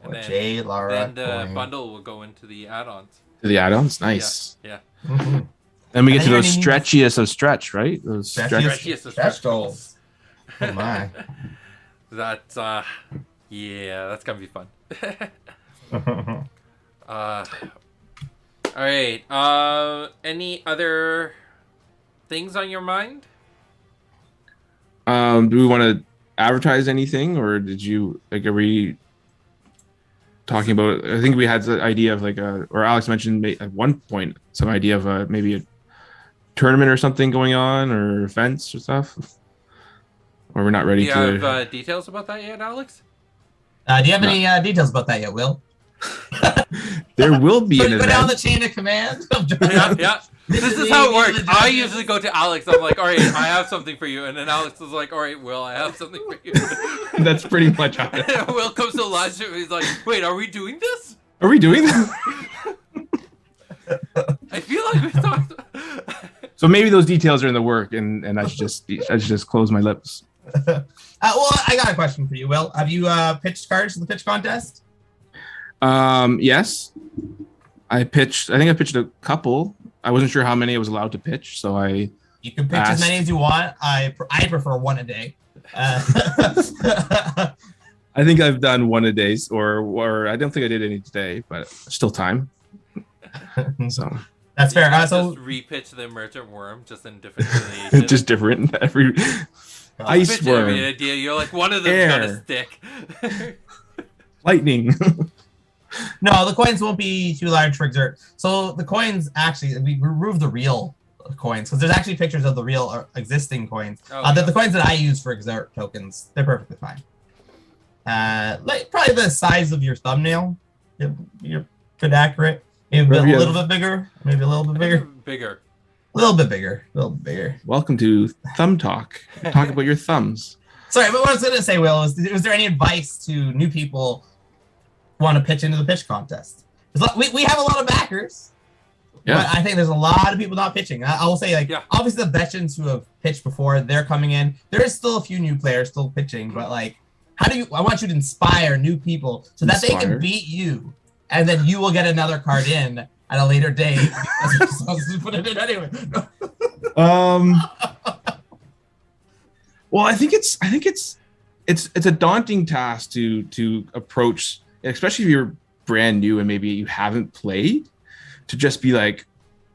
S1: And
S3: then
S1: the bundle will go into the add-ons.
S2: To the add-ons? Nice.
S1: Yeah.
S3: Mm-hmm.
S2: Then we get to those stretchiest of stretch, right? Those
S3: stretchiest of stretch goals. Oh my.
S1: That's that's gonna be fun. All right. Any other things on your mind?
S2: Do we want to advertise anything, or did you are we talking about? I think we had the idea of like or Alex mentioned at one point some idea of maybe a tournament or something going on, or events or stuff. Or we're not ready
S1: to. Do you have details about that yet, Alex?
S3: Do you have any details about that yet, Will?
S2: There will be an event.
S3: Go down the chain of command.
S1: Yeah. This is how it works. I usually go to Alex. I'm like, all right, I have something for you. And then Alex is like, all right, Will, I have something for you.
S2: That's pretty much how it is.
S1: Will comes to the live stream. He's like, wait, are we doing this?
S2: Are we doing this?
S1: I feel like we talked.
S2: So maybe those details are in the work, and I should just close my lips.
S3: Well, I got a question for you, Will. Have you pitched cards to the pitch contest?
S2: Yes. I think I pitched a couple. I wasn't sure how many I was allowed to pitch, so
S3: you can pitch as many as you want. I prefer one a day.
S2: I think I've done one a day, or I don't think I did any today, but still time. So
S3: That's fair.
S1: So just repitch the Merchant Worm just in different variations.
S2: Just different every ice worm.
S1: Every idea. You're like one of them's got a stick.
S2: Lightning.
S3: No, the coins won't be too large for Exert. So the coins actually, we removed the real coins because there's actually pictures of the real existing coins. The coins that I use for Exert tokens, they're perfectly fine. Like probably the size of your thumbnail. You're good accurate. Maybe a little bit bigger. Maybe a little bit bigger.
S1: Bigger.
S3: A little bit bigger.
S2: Welcome to Thumb Talk. Talk about your thumbs.
S3: Sorry, but what I was going to say, Will, was there any advice to new people want to pitch into the pitch contest? We have a lot of backers. Yeah. But I think there's a lot of people not pitching. I will say, obviously the veterans who have pitched before, they're coming in. There is still a few new players still pitching, but I want you to inspire new people so that they can beat you. And then you will get another card in at a later date. Put it in anyway.
S2: Well, I think it's a daunting task to approach, especially if you're brand new and maybe you haven't played, to just be like,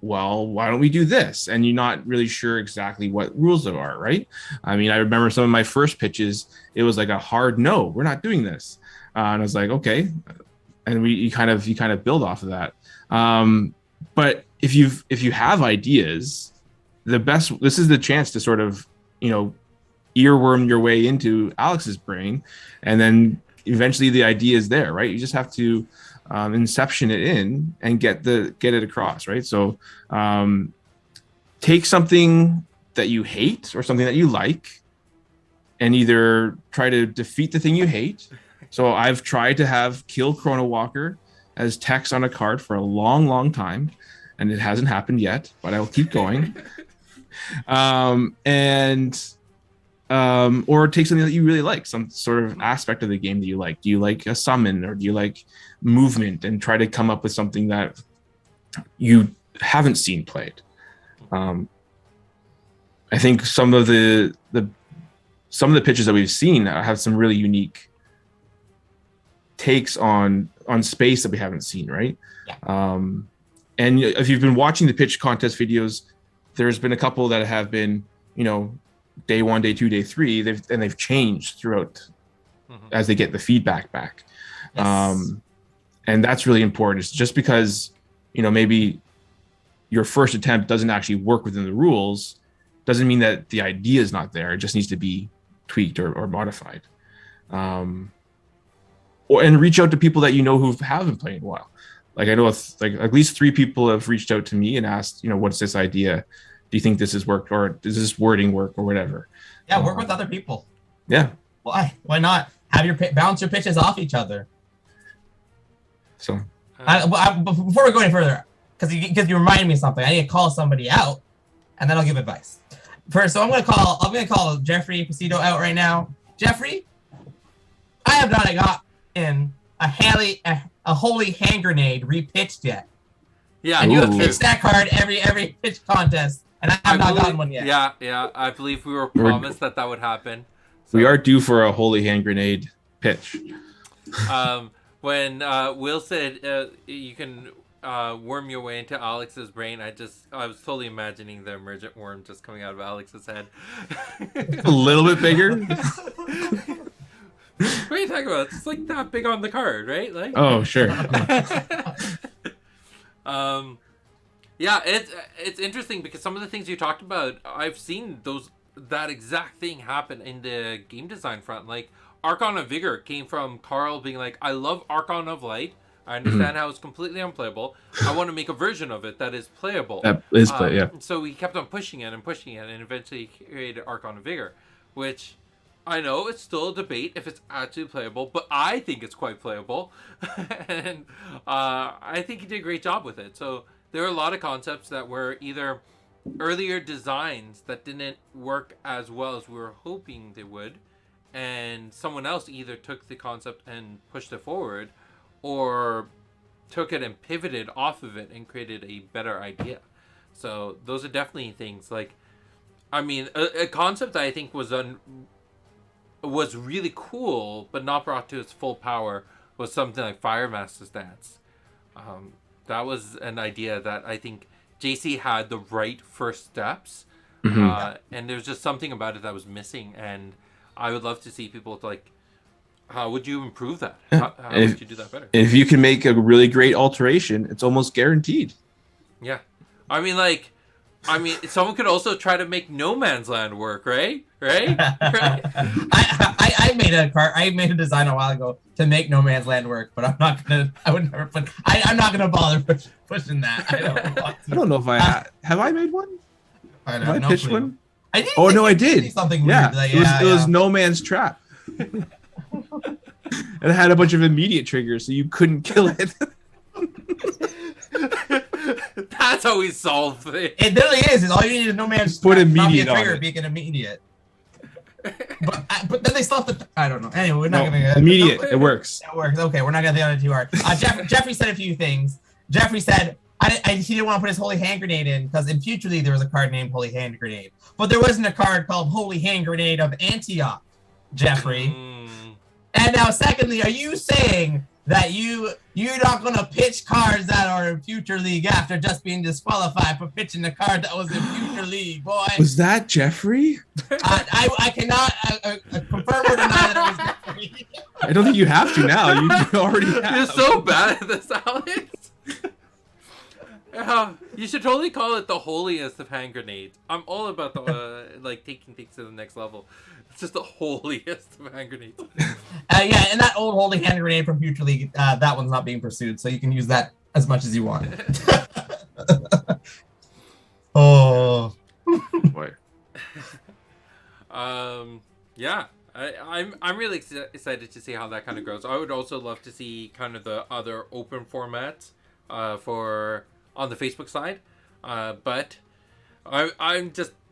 S2: well, why don't we do this? And you're not really sure exactly what rules there are, right? I mean, I remember some of my first pitches, it was like a hard no, we're not doing this. And I was like, okay. And you kind of build off of that. But if you have ideas, this is the chance to sort of, earworm your way into Alex's brain, and then eventually the idea is there, right? You just have to inception it in and get it across, right? So take something that you hate or something that you like, and either try to defeat the thing you hate. So I've tried to have kill Chrono Walker as text on a card for a long, long time, and it hasn't happened yet, but I will keep going. Or take something that you really like, some sort of aspect of the game that you like. Do you like a summon, or do you like movement, and try to come up with something that you haven't seen played. I think some of the pitches that we've seen have some really unique takes on space that we haven't seen, right? Yeah. And if you've been watching the pitch contest videos, there's been a couple that have been, day 1, day 2, day 3, they've changed throughout as they get the feedback back. Yes. And that's really important. It's just because, maybe your first attempt doesn't actually work within the rules, doesn't mean that the idea is not there. It just needs to be tweaked or modified. And reach out to people that who haven't played in a while. Like I know at least 3 people have reached out to me and asked, what's this idea? Do you think this has worked, or does this wording work, or whatever?
S3: Yeah, work with other people.
S2: Yeah.
S3: Why not? Have bounce your pitches off each other.
S2: So.
S3: Before we go any further, because you reminded me of something, I need to call somebody out, and then I'll give advice. First, so I'm gonna call Jeffrey Pacito out right now. Jeffrey, I have not got in a holy hand grenade repitched yet.
S1: Yeah,
S3: and you have pitched that card every pitch contest, and I have not gotten one yet.
S1: Yeah. I believe we were promised that would happen.
S2: So. We are due for a holy hand grenade pitch.
S1: When Will said you can worm your way into Alex's brain, I was totally imagining the emergent worm just coming out of Alex's head.
S2: A little bit bigger.
S1: What are you talking about? It's like that big on the card, right? Like.
S2: Oh, sure.
S1: Yeah, it's interesting because some of the things you talked about, I've seen that exact thing happen in the game design front. Like Archon of Vigor came from Carl being like, I love Archon of Light. I understand how it's completely unplayable. I want to make a version of it that is playable.
S2: That is play, yeah.
S1: So he kept on pushing it, and eventually created Archon of Vigor, which I know it's still a debate if it's actually playable, but I think it's quite playable. And I think he did a great job with it. So there are a lot of concepts that were either earlier designs that didn't work as well as we were hoping they would, and someone else either took the concept and pushed it forward, or took it and pivoted off of it and created a better idea. So those are definitely things like, I mean, a concept that I think was really cool but not brought to its full power was something like Fire Master's Dance. That was an idea that I think JC had the right first steps, and there's just something about it that was missing, and I would love to see people like, how would you improve that? How would you do that better?
S2: If you can make a really great alteration, it's almost guaranteed.
S1: Yeah, I mean, someone could also try to make No Man's Land work, right? Right?
S3: I made a design a while ago to make No Man's Land work, but I'm not gonna bother pushing that.
S2: I don't know if have I made one.
S3: Have
S2: I pitched one?
S3: I did.
S2: Oh no, I did.
S3: Something
S2: yeah,
S3: weird.
S2: It was No Man's Trap. And it had a bunch of immediate triggers, so you couldn't kill it.
S1: That's how we solve it.
S3: It literally is. All you need is No Man's
S2: Put
S3: Trap,
S2: immediate
S3: not be a trigger,
S2: on it.
S3: be an immediate. But then they still have to. I don't know. Anyway, we're not gonna.
S2: Immediate. It works.
S3: That works. Okay, we're not gonna think on it too hard. Jeffrey said a few things. Jeffrey said he didn't want to put his Holy Hand Grenade in because in Future League there was a card named Holy Hand Grenade, but there wasn't a card called Holy Hand Grenade of Antioch. Jeffrey. And now, secondly, are you saying that you're not gonna pitch cards that are in Future League after just being disqualified for pitching the card that was in Future League, boy?
S2: Was that Jeffrey?
S3: I cannot confirm or deny that it was Jeffrey.
S2: I don't think you have to now. You already have.
S1: You're so bad at this, Alex. You should totally call it the holiest of hand grenades. I'm all about the taking things to the next level. It's just the holiest of hand grenades.
S3: Yeah, and that old holy hand grenade from Future League, that one's not being pursued, so you can use that as much as you want. Oh.
S2: Boy.
S1: Yeah. I'm really excited to see how that kind of grows. I would also love to see kind of the other open formats for on the Facebook side, but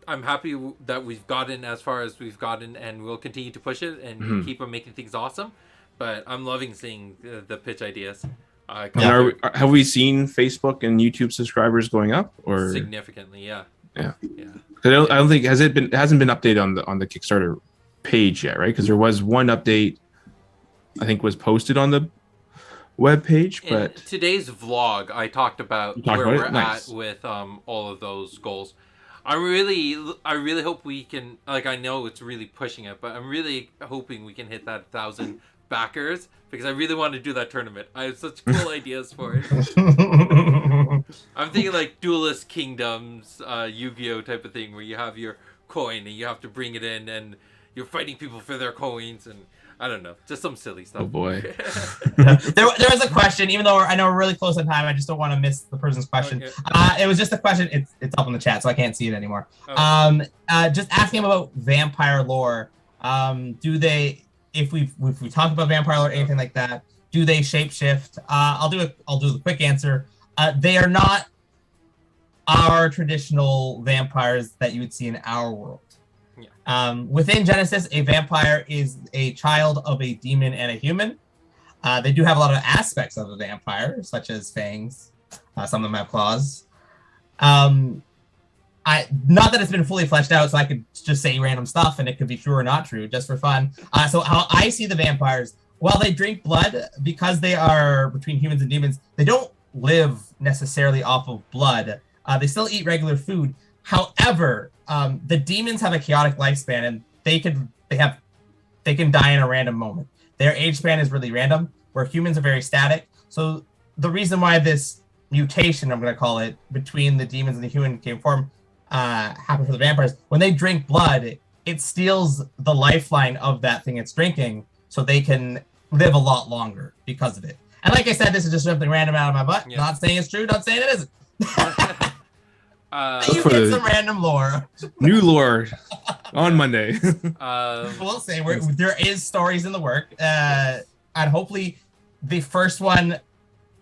S1: I'm happy that we've gotten as far as we've gotten, and we'll continue to push it and keep on making things awesome. But I'm loving seeing the pitch ideas.
S2: Have we seen Facebook and YouTube subscribers going up or
S1: significantly? Yeah.
S2: I don't think it hasn't been updated on the Kickstarter page yet, right? Because there was one update I think was posted on the web page, but
S1: in today's vlog I talked about where we're at with all of those goals. I really hope we can, I know it's really pushing it, but I'm really hoping we can hit that 1,000 backers because I really want to do that tournament. I have such cool ideas for it. I'm thinking like Duelist Kingdoms, Yu-Gi-Oh type of thing where you have your coin and you have to bring it in and you're fighting people for their coins and I don't know, just some silly stuff.
S2: Oh boy.
S3: There was a question, even though I know we're really close on time, I just don't want to miss the person's question. Okay. It was just a question. It's up in the chat, so I can't see it anymore. Okay. Just asking about vampire lore. Do they, if we talk about vampire lore or anything like that, do they shapeshift? I'll do the quick answer. They are not our traditional vampires that you would see in our world. Within Genesis, a vampire is a child of a demon and a human. They do have a lot of aspects of a vampire, such as fangs. Some of them have claws. Not that it's been fully fleshed out, so I could just say random stuff and it could be true or not true, just for fun. So how I see the vampires, while they drink blood, because they are between humans and demons, they don't live necessarily off of blood. They still eat regular food. However, the demons have a chaotic lifespan, and they can die in a random moment. Their age span is really random, where humans are very static. So the reason why this mutation, I'm going to call it, between the demons and the human came form happened for the vampires. When they drink blood, it steals the lifeline of that thing it's drinking, so they can live a lot longer because of it. And like I said, this is just something random out of my butt. Yeah. Not saying it's true, not saying it isn't. You get some random lore.
S2: New lore on Monday.
S3: We'll say there is stories in the work, and hopefully the first one,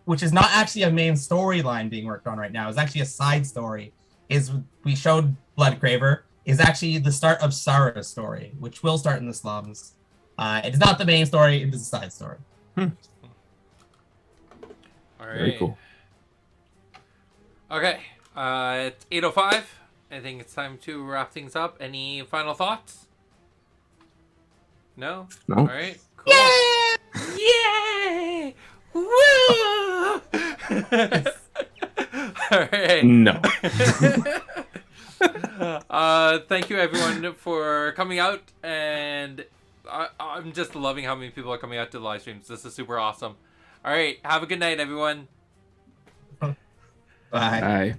S3: which is not actually a main storyline being worked on right now, is actually a side story. Is we showed Bloodcraver is actually the start of Sarah's story, which will start in the slums. It is not the main story; it is a side story.
S1: All right.
S2: Very cool.
S1: Okay. It's 8:05. I think it's time to wrap things up. Any final thoughts? No?
S2: No.
S1: All right. Cool. Yay! Yay! Woo! All right.
S2: No.
S1: Thank you everyone for coming out, and I'm just loving how many people are coming out to the live streams. This is super awesome. All right, have a good night, everyone.
S3: Bye.
S2: Bye.